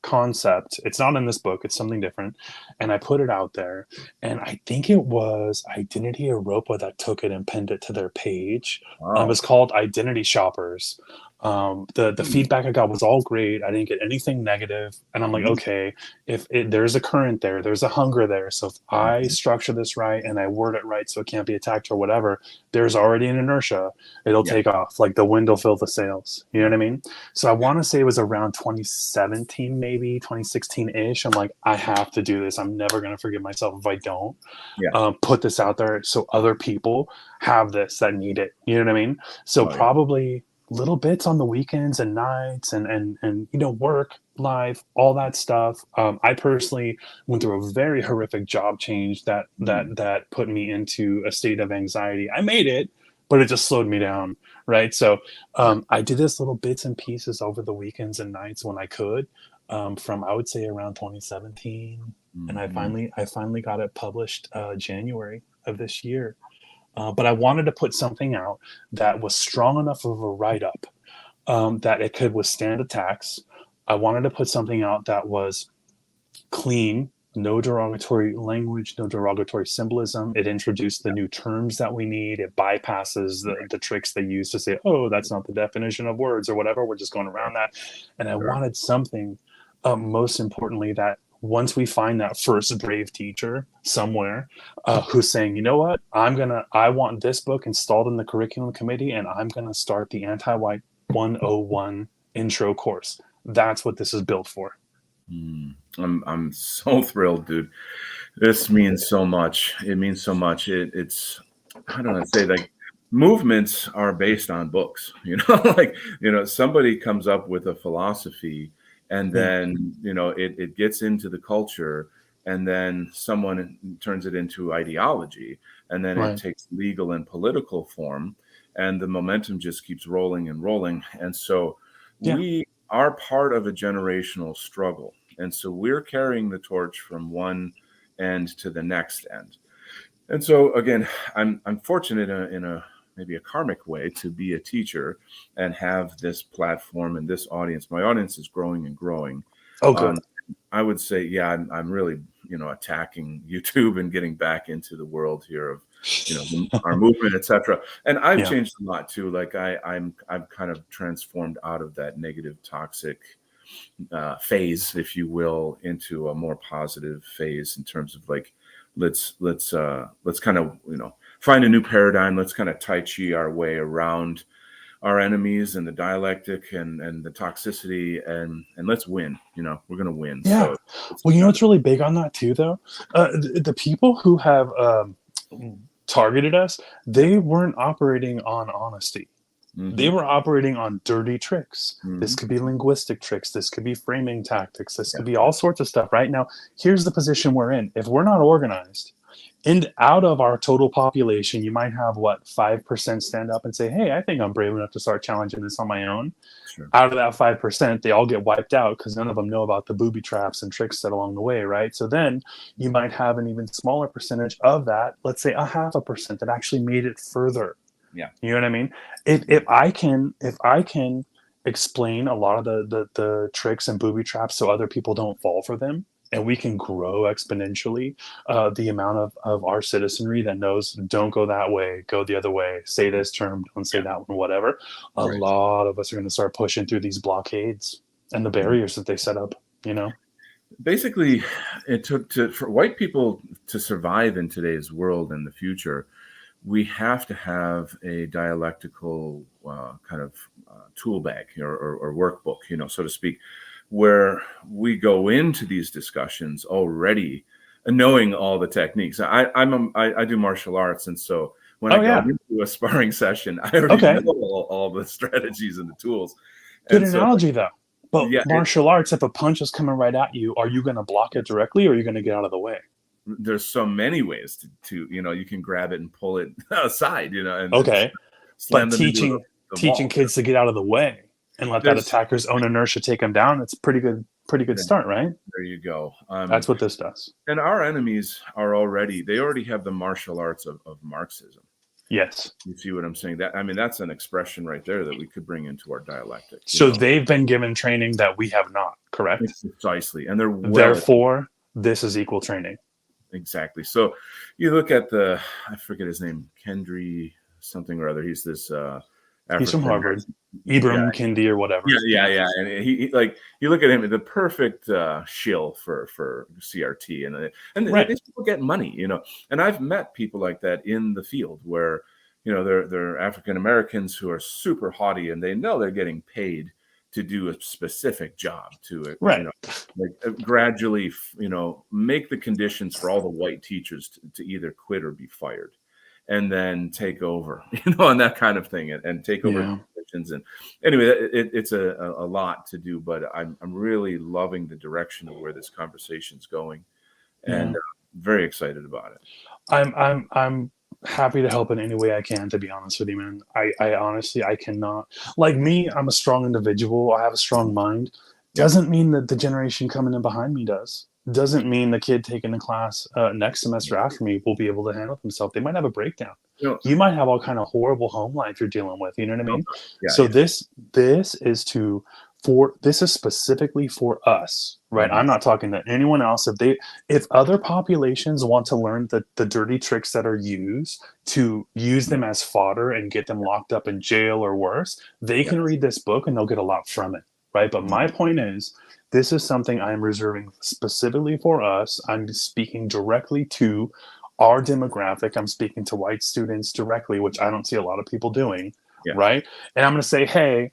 concept. It's not in this book. It's something different, and I put it out there. And I think it was Identity Europa that took it and pinned it to their page. It Wow. was called Identity Shoppers. The Hmm. feedback I got was all great. I didn't get anything negative, and I'm like, Mhm. okay, if there's a current there, there's a hunger there. So if I Mhm. structure this right and I word it right, so it can't be attacked or whatever, there's already an inertia. It'll Yeah. take off. Like the wind will fill the sails. You know Yeah. what I mean? So I want to say it was around 2017, maybe 2016 ish. I'm like, I have to do this. I'm never going to forgive myself if I don't Yeah. put this out there so other people have this that need it. You know what I mean? So Oh, yeah. probably little bits on the weekends and nights and work life, all that stuff. I personally went through a very horrific job change Mm. that put me into a state of anxiety. I made it, but it just slowed me down, right? So Yeah. I did this little bits and pieces over the weekends and nights when I could, from I would say around 2017, and Mhm. I finally got it published January of this year. But I wanted to put something out that was strong enough of a write up that it could withstand attacks. I wanted to put something out that was clean, no derogatory language, no derogatory symbolism. It introduced the new terms that we need. It bypasses the tricks they use to say, oh, that's not the definition of words or whatever. We're just going around that. And I Sure. wanted something, most importantly, that once we find that first brave teacher somewhere who's saying, you know what, I want this book installed in the curriculum committee and I'm going to start the Anti-White 101 intro course. That's what this is built for. Mm. I'm so thrilled, dude. This means so much. It means so much. It's how do I say, like, movements are based on books, you know, like, somebody comes up with a philosophy and Yeah, then, it gets into the culture and then someone turns it into ideology and then it right. takes legal and political form and the momentum just keeps rolling and rolling. And so Yeah. we are part of a generational struggle. And so we're carrying the torch from one end to the next end. And so again, I'm fortunate in a maybe a karmic way to be a teacher and have this platform and this audience. My audience is growing and growing. Oh, good. Um, I would say, yeah, I'm really, attacking YouTube and getting back into the world here of, our movement, etc. And I've Yeah. changed a lot too. Like I've kind of transformed out of that negative, toxic phase, if you will, into a more positive phase in terms of like, let's kind of find a new paradigm. Let's kind of tai chi our way around our enemies and the dialectic and the toxicity and let's win. We're gonna win. Yeah. So it's Well, exciting. what's really big on that too, though? The people who have targeted us, they weren't operating on honesty. They were operating on dirty tricks. This Mhm. could be linguistic tricks. This could be framing tactics. This Yeah. could be all sorts of stuff. Right now, here's the position we're in. If we're not organized, and out of our total population, you might have what 5% stand up and say, "Hey, I think I'm brave enough to start challenging this on my own." Sure. Out of that 5%, they all get wiped out because none of them know about the booby traps and tricks that along the way, right? So then you might have an even smaller percentage of that, let's say a 0.5%, that actually made it further. Yeah. You know what I mean? If I can explain a lot of the tricks and booby traps so other people don't fall for them, and we can grow exponentially the amount of our citizenry that knows, don't go that way, go the other way, say this term, don't say Yeah. that one, whatever. A Right. lot of us are going to start pushing through these blockades and the Yeah. barriers that they set up. You know? Basically, it took for white people to survive in today's world and the future. We have to have a dialectical kind of tool bag or workbook, so to speak, where we go into these discussions already knowing all the techniques. I do martial arts, and so when I Oh go yeah. into a sparring session, I already Okay. know all the strategies and the tools. Good And so, analogy though. But yeah, martial arts, if a punch is coming right at you, are you going to block it directly, or are you going to get out of the way? there's so many ways to you can grab it and pull it aside, and Okay. slam But them into the teaching wall. kids to get out of the way and let that There's attacker's own inertia take them down, it's pretty good start, right? There you go. That's what this does. And our enemies they already have the martial arts of Marxism. Yes. You see what I'm saying? That's an expression right there that we could bring into our dialectic. So they've been given training that we have not, correct? Precisely, and they're Therefore, this is equal training. Exactly. So you look at I forget his name, Kendry something or other. He's this He's from African. Harvard, Ibram Kendi or whatever. Yeah. And he like you look at him, the perfect shill for CRT, and Right. these people get money, And I've met people like that in the field where they're African Americans who are super haughty, and they know they're getting paid to do a specific job to Right. Gradually, make the conditions for all the white teachers to either quit or be fired, and then take over, and that kind of thing, and take over positions. And anyway, it's a lot to do, but I'm really loving the direction of where this conversation's going, and very excited about it. I'm happy to help in any way I can, to be honest with you, man. I honestly, I cannot, like me, I'm a strong individual. I have a strong mind. Doesn't mean that the generation coming in behind me does. Doesn't mean the kid taking the class next semester after me will be able to handle themselves. They might have a breakdown. You might have all kind of horrible home life you're dealing with. You know what I mean? So this is specifically for us, right? I'm not talking to anyone else. If other populations want to learn the dirty tricks that are used to use them as fodder and get them locked up in jail or worse, they can read this book and they'll get a lot from it, right? But my point is, this is something I'm reserving specifically for us. I'm speaking directly to our demographic. I'm speaking to white students directly, which I don't see a lot of people doing, right? And I'm going to say, hey,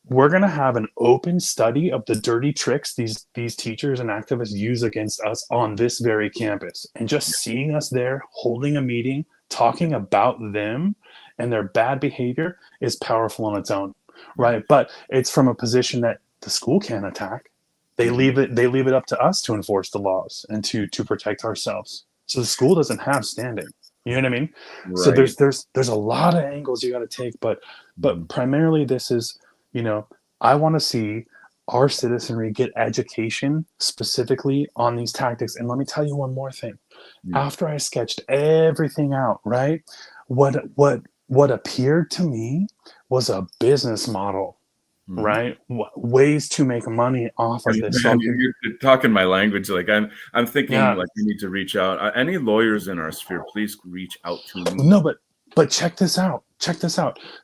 we're going to have an open study of the dirty tricks these teachers and activists use against us on this very campus. And just seeing us there, holding a meeting, talking about them and their bad behavior is powerful on its own, right? But it's from a position that the school can't attack. They leave it up to us to enforce the laws and to protect ourselves. So the school doesn't have standing. You know what I mean? Right. So there's a lot of angles you got to take, but primarily this is, I want to see our citizenry get education specifically on these tactics. And let me tell you one more thing. After I sketched everything out, right? What appeared to me was a business model. Right, ways to make money off of this. You're talking my language. Like I'm thinking, like we need to reach out. Any lawyers in our sphere, please reach out to me. No, but check this out.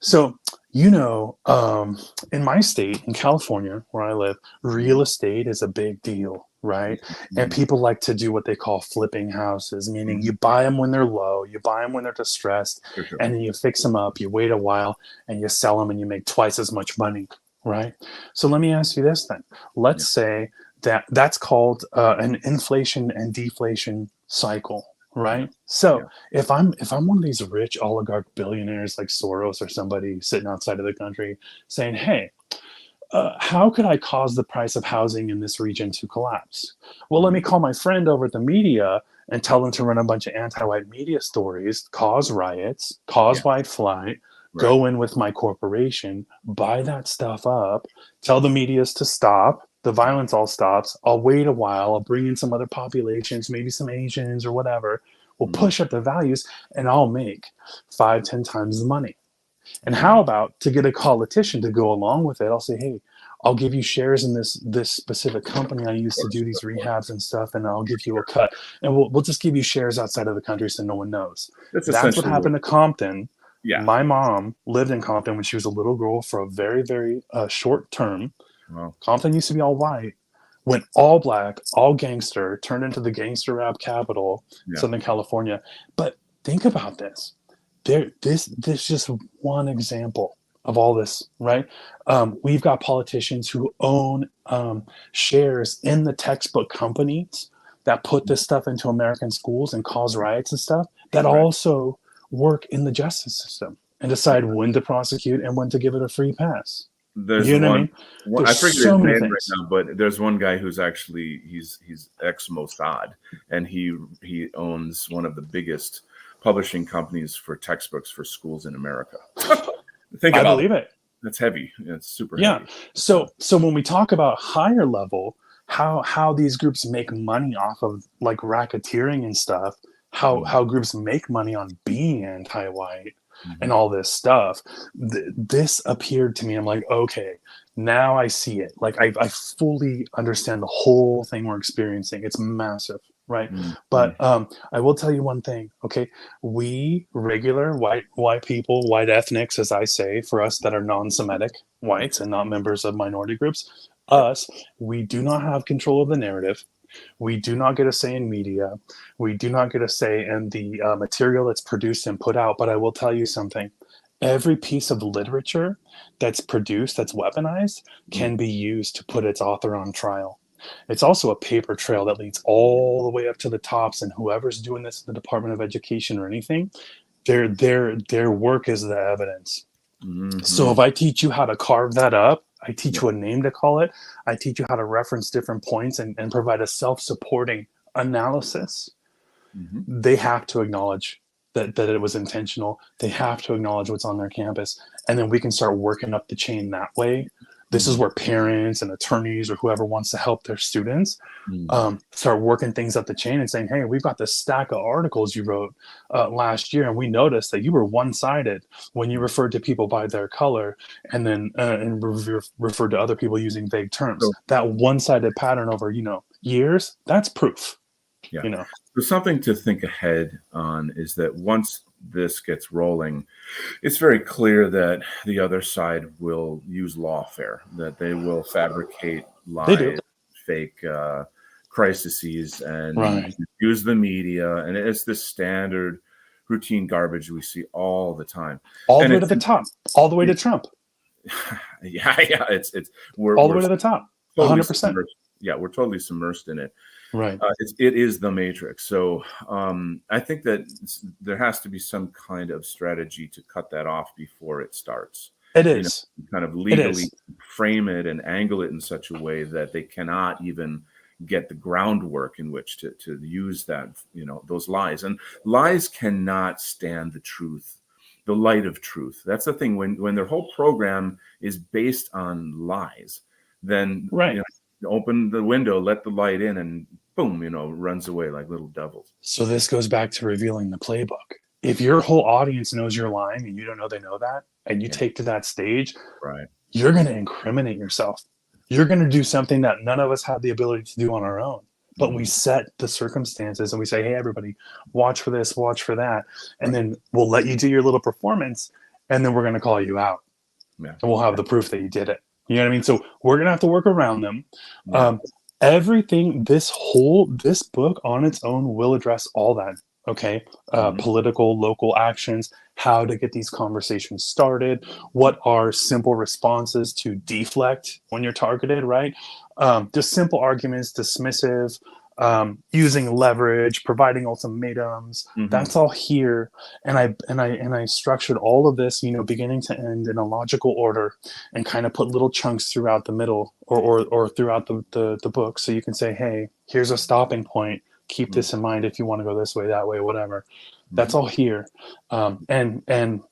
So in my state, in California, where I live, real estate is a big deal, right? And people like to do what they call flipping houses, meaning you buy them when they're low, you buy them when they're distressed, and then you fix them up. You wait a while, and you sell them, and you make twice as much money. Right. So let me ask you this then. Let's say that's called an inflation and deflation cycle. right? Yeah. So Yeah. if I'm one of these rich oligarch billionaires like Soros or somebody sitting outside of the country saying, hey, how could I cause the price of housing in this region to collapse? Well, let me Mm. call my friend over at the media and tell them to run a bunch of anti-white media stories, cause riots, cause Yeah. white flight, Right. go in with my corporation, buy that stuff up, tell the medias to stop. The violence all stops. I'll wait a while. I'll bring in some other populations, maybe some Asians or whatever. We'll Mm. push up the values and I'll make 5, 10 times the money. And how Mm. about to get a politician to go along with it? I'll say, hey, I'll give you shares in this specific company I used to do these Of course. rehabs and stuff, and I'll give you a cut. And we'll just give you shares outside of the country so no one knows. That's That's what essentially what. happened to Compton. Yeah. My mom lived in Compton when she was a little girl for a very, very short term. Well. Compton used to be all white, went all black, all gangster, turned into the gangster rap capital, Yeah. Southern California. But think about this. This just one example of all this, right? We've got politicians who own shares in the textbook companies that put this stuff into American schools and cause riots and stuff that Right. also work in the justice system and decide when to prosecute and when to give it a free pass. There's You know what I one. mean? One, I There's forget so his many name right things. now, but there's one guy who's actually he's ex Mossad, and he owns one of the biggest publishing companies for textbooks for schools in America. Think I about believe it. that's heavy. It's super Yeah. heavy. So when we talk about higher level, how these groups make money off of like racketeering and stuff, Mhm. how groups make money on being anti-white and Mhm. all this stuff, this appeared to me. I'm like, okay, now I see it. Like I fully understand the whole thing we're experiencing. It's massive, right? Mhm. But I will tell you one thing. Okay, we regular white people, white ethnics, as I say, for us that are non-Semitic whites and not members of minority groups, Yep. us, we do not have control of the narrative. We do not get a say in media. We do not get a say in the material that's produced and put out. But I will tell you something. Every piece of literature that's produced, that's weaponized, Mm. can be used to put its author on trial. It's also a paper trail that leads all the way up to the tops. And whoever's doing this in the Department of Education or anything, their work is the evidence. So if Mhm. I teach you how to carve that up, I teach Yeah. you a name to call it, I teach you how to reference different points and provide a self-supporting analysis, Mhm. they have to acknowledge that it was intentional. They have to acknowledge what's on their campus. And then we can start working up the chain that way. This is Mhm. where parents and attorneys or whoever wants to help their students Mhm. start working things up the chain and saying, hey, we've got this stack of articles you wrote last year, and we noticed that you were one-sided when you referred to people by their color and then referred to other people using vague terms. So That one-sided pattern over, years, that's proof, yeah. you know. So something to think ahead on is that once this gets rolling, it's very clear that the other side will use lawfare, that they will fabricate They do. lies, fake crises, and Right. use the media. And it's this standard routine garbage we see all the time. All the And way to it's, the top, all the way to it, Trump, yeah, it's, we're, all the we're way to the top, totally 100%. submerged. Yeah, we're totally submersed in it. Right. It is the matrix. So I think that there has to be some kind of strategy to cut that off before it starts. It You know, is. kind of It legally is. frame it and angle it in such a way that they cannot even get the groundwork in which to use that, those lies. And lies cannot stand the truth, the light of truth. That's the thing. When their whole program is based on lies, then Right. open the window, let the light in, and boom, runs away like little devils. So this goes back to revealing the playbook. If your whole audience knows you're lying and you don't know they know that, and you Yeah, take to that stage, right. you're going to incriminate yourself. You're going to do something that none of us have the ability to do on our own. But we Mhm. set the circumstances and we say, hey, everybody, watch for this, watch for that. And Right. then we'll let you do your little performance. And then we're going to call you out Yeah, and we'll have the proof that you did it. You know what I mean? So we're going to have to work around them. yeah. Um, this book on its own will address all that. Okay. Mhm. Political, local actions, how to get these conversations started, what are simple responses to deflect when you're targeted, right? Just simple arguments, dismissive, using leverage, providing ultimatums. That's all here, and I structured all of this, beginning to end in a logical order, and kind of put little chunks throughout the middle or throughout the book, so you can say, hey, here's a stopping point. Keep this in mind if you want to go this way, that way, whatever. That's all here, and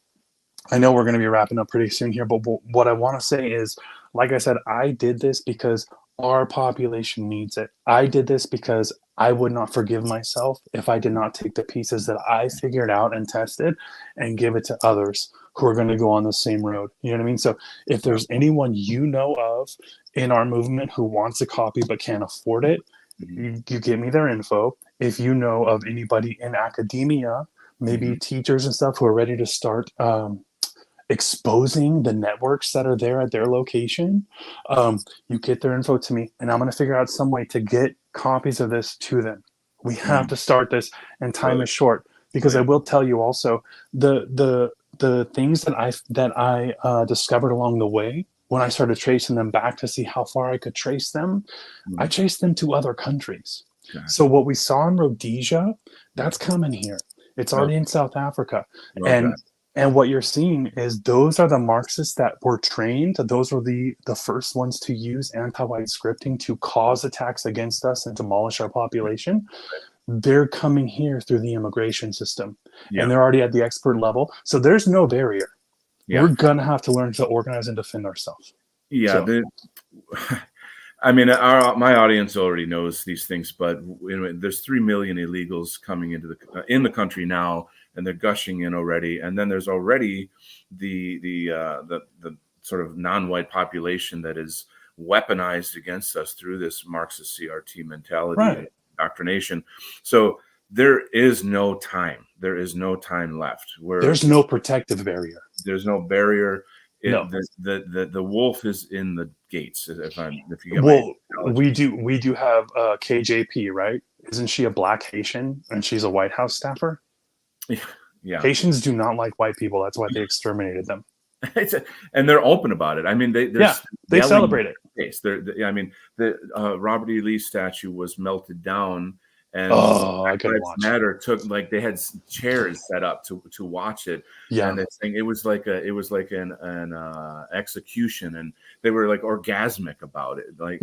I know we're going to be wrapping up pretty soon here, but what I want to say is, like I said, I did this because our population needs it. I did this because I would not forgive myself if I did not take the pieces that I figured out and tested and give it to others who are going to go on the same road. You know what I mean? So if there's anyone you know of in our movement who wants a copy but can't afford it, you give me their info. If you know of anybody in academia, maybe teachers and stuff who are ready to start exposing the networks that are there at their location, you get their info to me, and I'm going to figure out some way to get copies of this to them. We have to start this, and time is short, because I will tell you also, the things that I discovered along the way, when I started tracing them back to see how far I could trace them, I traced them to other countries. So what we saw in Rhodesia, that's coming here. It's already in South Africa. And what you're seeing is those are the Marxists that were trained. Those were the first ones to use anti-white scripting to cause attacks against us and demolish our population. They're coming here through the immigration system. And they're already at the expert level. So there's no barrier. We're going to have to learn to organize and defend ourselves. I mean, my audience already knows these things, but there's 3 million illegals coming into in the country now, and they're gushing in already. And then there's already the sort of non-white population that is weaponized against us through this Marxist CRT mentality and indoctrination. So there is no time. There is no time left. There's no protective barrier. There's no barrier. The wolf is in the gates. If you get we do have KJP, right? Isn't she a black Haitian and she's a White House staffer? Yeah. Haitians do not like white people. That's why they exterminated them. And they're open about it. I mean, they celebrate it. I mean, the Robert E. Lee statue was melted down. And I couldn't watch. Matter took, like, they had chairs set up to watch it. And they think it was like an execution, and they were like orgasmic about it. Like,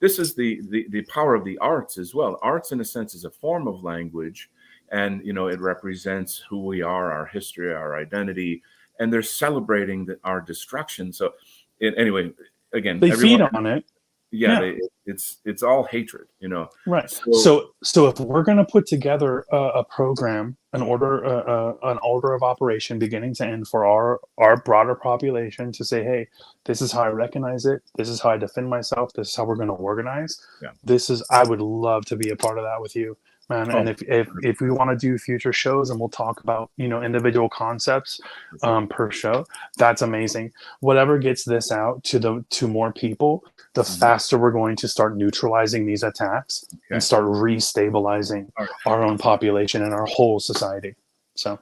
this is the power of the arts as well. Arts, in a sense, is a form of language, and it represents who we are, our history, our identity, and they're celebrating our destruction. So anyway, again, they feed on it. It's all hatred, Right. So if we're going to put together a program, an order of operation, beginning to end, for our broader population, to say, hey, this is how I recognize it. This is how I defend myself. This is how we're going to organize. I would love to be a part of that with you, man. And if we want to do future shows, and we'll talk about individual concepts per show, that's amazing. Whatever gets this out to more people, the faster we're going to start neutralizing these attacks and start restabilizing our own population and our whole society. So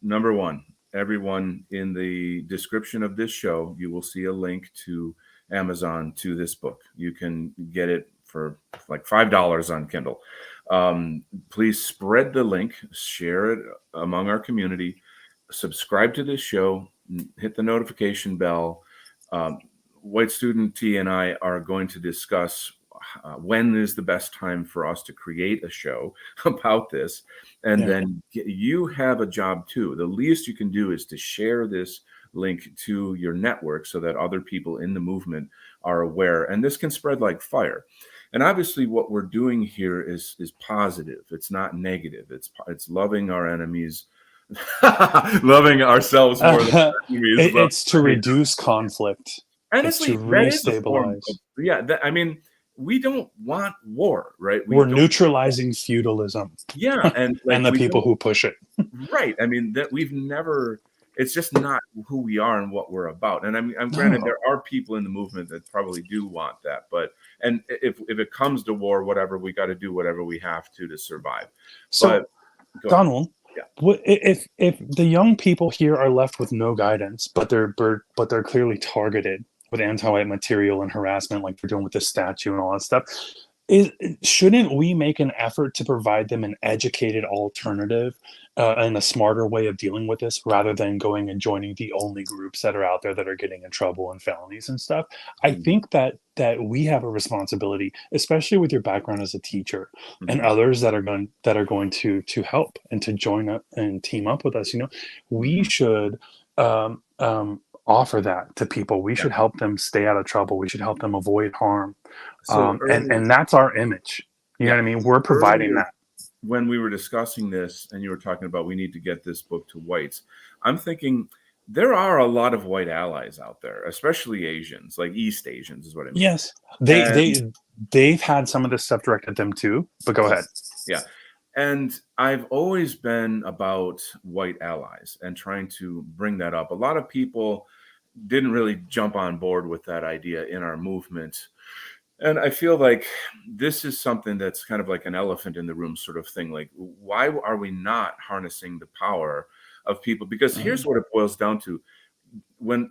number one, everyone, in the description of this show, you will see a link to Amazon to this book. You can get it for like $5 on Kindle. Please spread the link, share it among our community, subscribe to this show, hit the notification bell. White Student T and I are going to discuss when is the best time for us to create a show about this. And then you have a job too. The least you can do is to share this link to your network so that other people in the movement are aware. And this can spread like fire. And obviously what we're doing here is positive. It's not negative. It's loving our enemies, loving ourselves more than our enemies. It's to reduce conflict. Honestly, to restabilize. I mean, we don't want war, right? We're neutralizing feudalism. And and the people who push it. Right. I mean, that we've never. It's just not who we are and what we're about. And I'm granted, there are people in the movement that probably do want that, and if it comes to war, whatever, we got to do whatever we have to survive. So, Donald, if the young people here are left with no guidance, but they're clearly targeted with anti-white material and harassment, like they're doing with the statue and all that stuff, Shouldn't we make an effort to provide them an educated alternative, and a smarter way of dealing with this rather than going and joining the only groups that are out there that are getting in trouble and felonies and stuff? I Mhm. think that we have a responsibility, especially with your background as a teacher and Mhm. others that are going to help and to join up and team up with us. We Mhm. should offer that to people. We Yeah. should help them stay out of trouble. We should help them avoid harm, So and that's our image. You know yeah, what I mean? We're providing earlier that. when we were discussing this and you were talking about we need to get this book to whites, I'm thinking there are a lot of white allies out there, especially Asians, like East Asians is what I mean. Yes, they And they've had some of this stuff directed at them too. But go ahead. yeah. And I've always been about white allies and trying to bring that up. A lot of people didn't really jump on board with that idea in our movement. And I feel like this is something that's kind of like an elephant in the room sort of thing. Like, why are we not harnessing the power of people? Because here's Mhm. what it boils down to: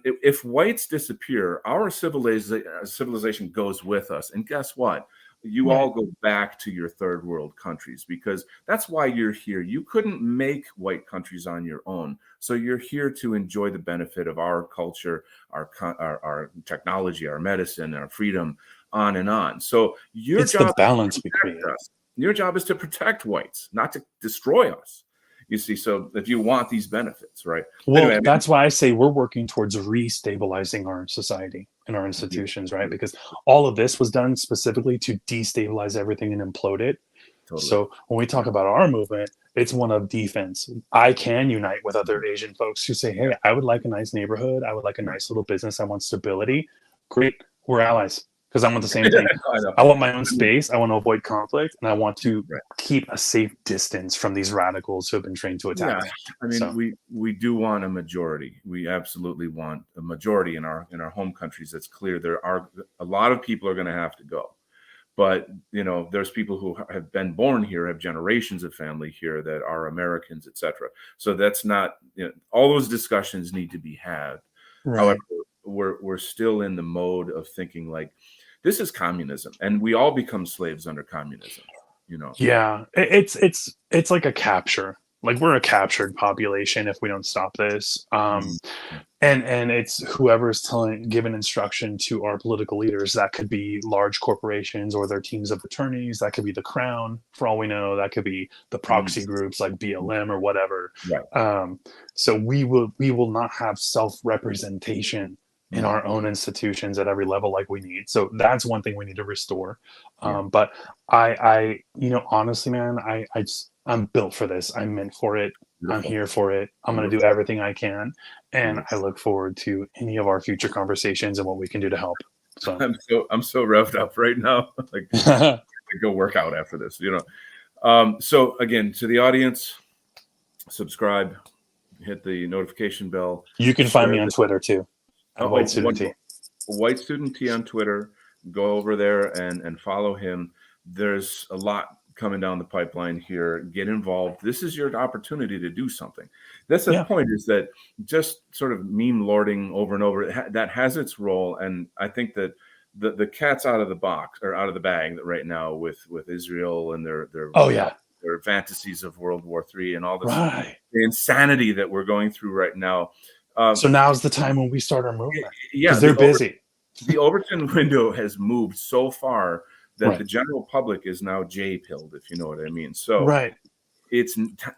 if whites disappear, our civilization goes with us. And guess what? You all Right. go back to your third world countries because that's why you're here. You couldn't make white countries on your own. So you're here to enjoy the benefit of our culture, our technology, our medicine, our freedom, on and on. So your It's the job is to balance we protect create. us. Your job is to protect whites, not to destroy us. You see, so if you want these benefits, right? Anyway, Well, I mean, that's why I say we're working towards restabilizing our society and our yeah, institutions, right? yeah, Because all of this was done specifically to destabilize everything and implode it. totally. So when we Yeah, talk about our movement, it's one of defense. I can unite with other Asian folks who say, yeah, "Hey, I would like a nice neighborhood. I would like a right. nice little business. I want stability." Great, we're allies because I want the same Yeah, thing. I know. I want my own I mean, space. I want to avoid conflict, and I want to right. keep a safe distance from these radicals who have been trained to Yeah, attack me. I mean, So, we do want a majority. We absolutely want a majority in our home countries. That's clear. There are a lot of people are going to have to go, but there's people who have been born here, have generations of family here that are Americans, etc. So that's not, all those discussions need to be had. However, right. we're still in the mode of thinking like this is communism, and we all become slaves under communism. You know. Yeah, it's like a capture. Like we're a captured population if we don't stop this. Mhm. And it's whoever's telling given instruction to our political leaders. That could be large corporations or their teams of attorneys. That could be the crown, for all we know. That could be the Mhm. proxy groups like BLM or whatever. Right. Um, so we will not have self representation in Mhm. our own institutions at every level like we need. So that's one thing we need to restore. Yeah. But I honestly, man, I'm built for this. I'm meant for it. I'm Beautiful. here for it. I'm going to do Beautiful. everything I can. And I Beautiful. look forward to any of our future conversations and what we can do to help. So, I'm so revved up right now. Like I go work out after this. So again, to the audience, subscribe, hit the notification bell, you can find share me on this. Twitter too, at Oh, White Student T. wonderful. White Student T on Twitter. Go over there and follow him. There's a lot coming down the pipeline here. Get involved. This is your opportunity to do something. That's the Yeah. point, is that just sort of meme lording over and over, that has its role. And I think that the cat's out of the box, or out of the bag right now, with Israel and Oh, yeah. their fantasies of World War III and all this, Right. the insanity that we're going through right now. Um, So now's the time when we start our movement yeah, because they're busy. the Overton window has moved so far that the Right. general public is now J-pilled, if you know what I mean. So Right.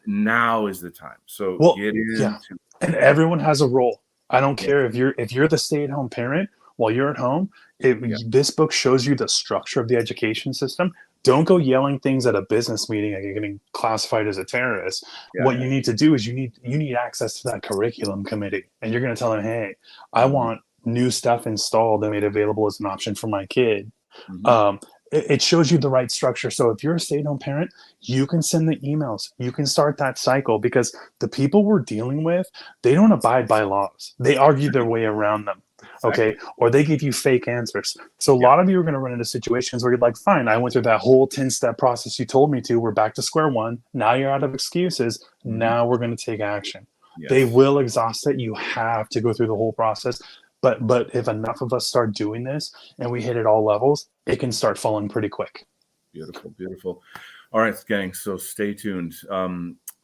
now is the time. So Well, get yeah. into And everyone has a role. I don't yeah, care if you're the stay-at-home parent while you're at home. yeah, This book shows you the structure of the education system. Don't go yelling things at a business meeting and you're getting classified as a terrorist. yeah, What you need to do is you need access to that curriculum committee, and you're going to tell them, "Hey, I hmm want new stuff installed and made available as an option for my kid." hmm um, it shows you the right structure. So if you're a stay-at-home parent, you can send the emails. You can start that cycle because the people we're dealing with, they don't abide by laws. They argue their way around them. Okay. exactly. Or they give you fake answers. So a Yeah, lot of you are going to run into situations where you're like, fine, I went through that whole 10-step process you told me to. We're back to square one. Now you're out of excuses. hmm Now we're going to take action. They yes, will exhaust it. You have to go through the whole process. But if enough of us start doing this and we hit at all levels, it can start falling pretty quick. Beautiful, beautiful. All right, gang. So stay tuned.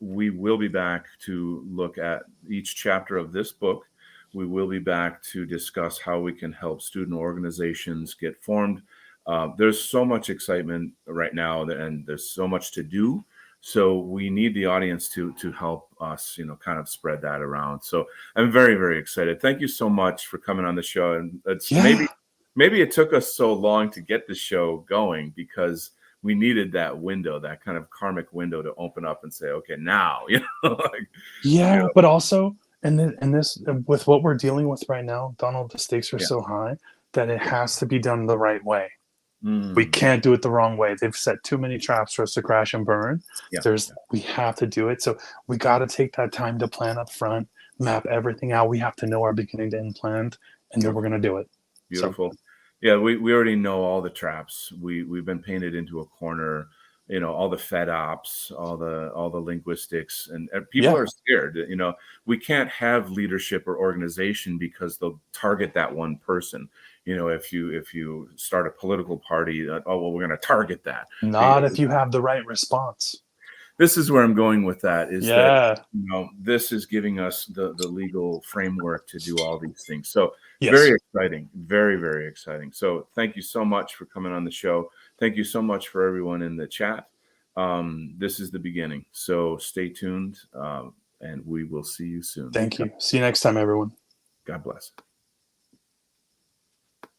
We will be back to look at each chapter of this book. We will be back to discuss how we can help student organizations get formed. There's so much excitement right now, and there's so much to do. So we need the audience to help us, kind of spread that around. So I'm very, very excited. Thank you so much for coming on the show. And it's Yeah. maybe it took us so long to get the show going because we needed that window, that kind of karmic window to open up and say, okay, now, like, Yeah, but also, and this with what we're dealing with right now, Donald, the stakes are yeah. so high that it has to be done the right way. We Mm, can't do it the wrong way. They've set too many traps for us to crash and burn. yeah, We have to do it. So we got to take that time to plan up front, map everything out. We have to know our beginning to end plan, and then we're beautiful, going to do it. So beautiful. Yeah, we already know all the traps. We've been painted into a corner. All the fed ops, all the linguistics, and people yeah, are scared. We can't have leadership or organization because they'll target that one person. If you start a political party, oh well, we're going to target that. not if you have the right response. This is where I'm going with that, is that Yeah. this is giving us the legal framework to do all these things. So very Yes. exciting, very, very exciting. So thank you so much for coming on the show. Thank you so much for everyone in the chat. This is the beginning. So stay tuned, and we will see you soon. Thank you. See you next time, everyone. God bless.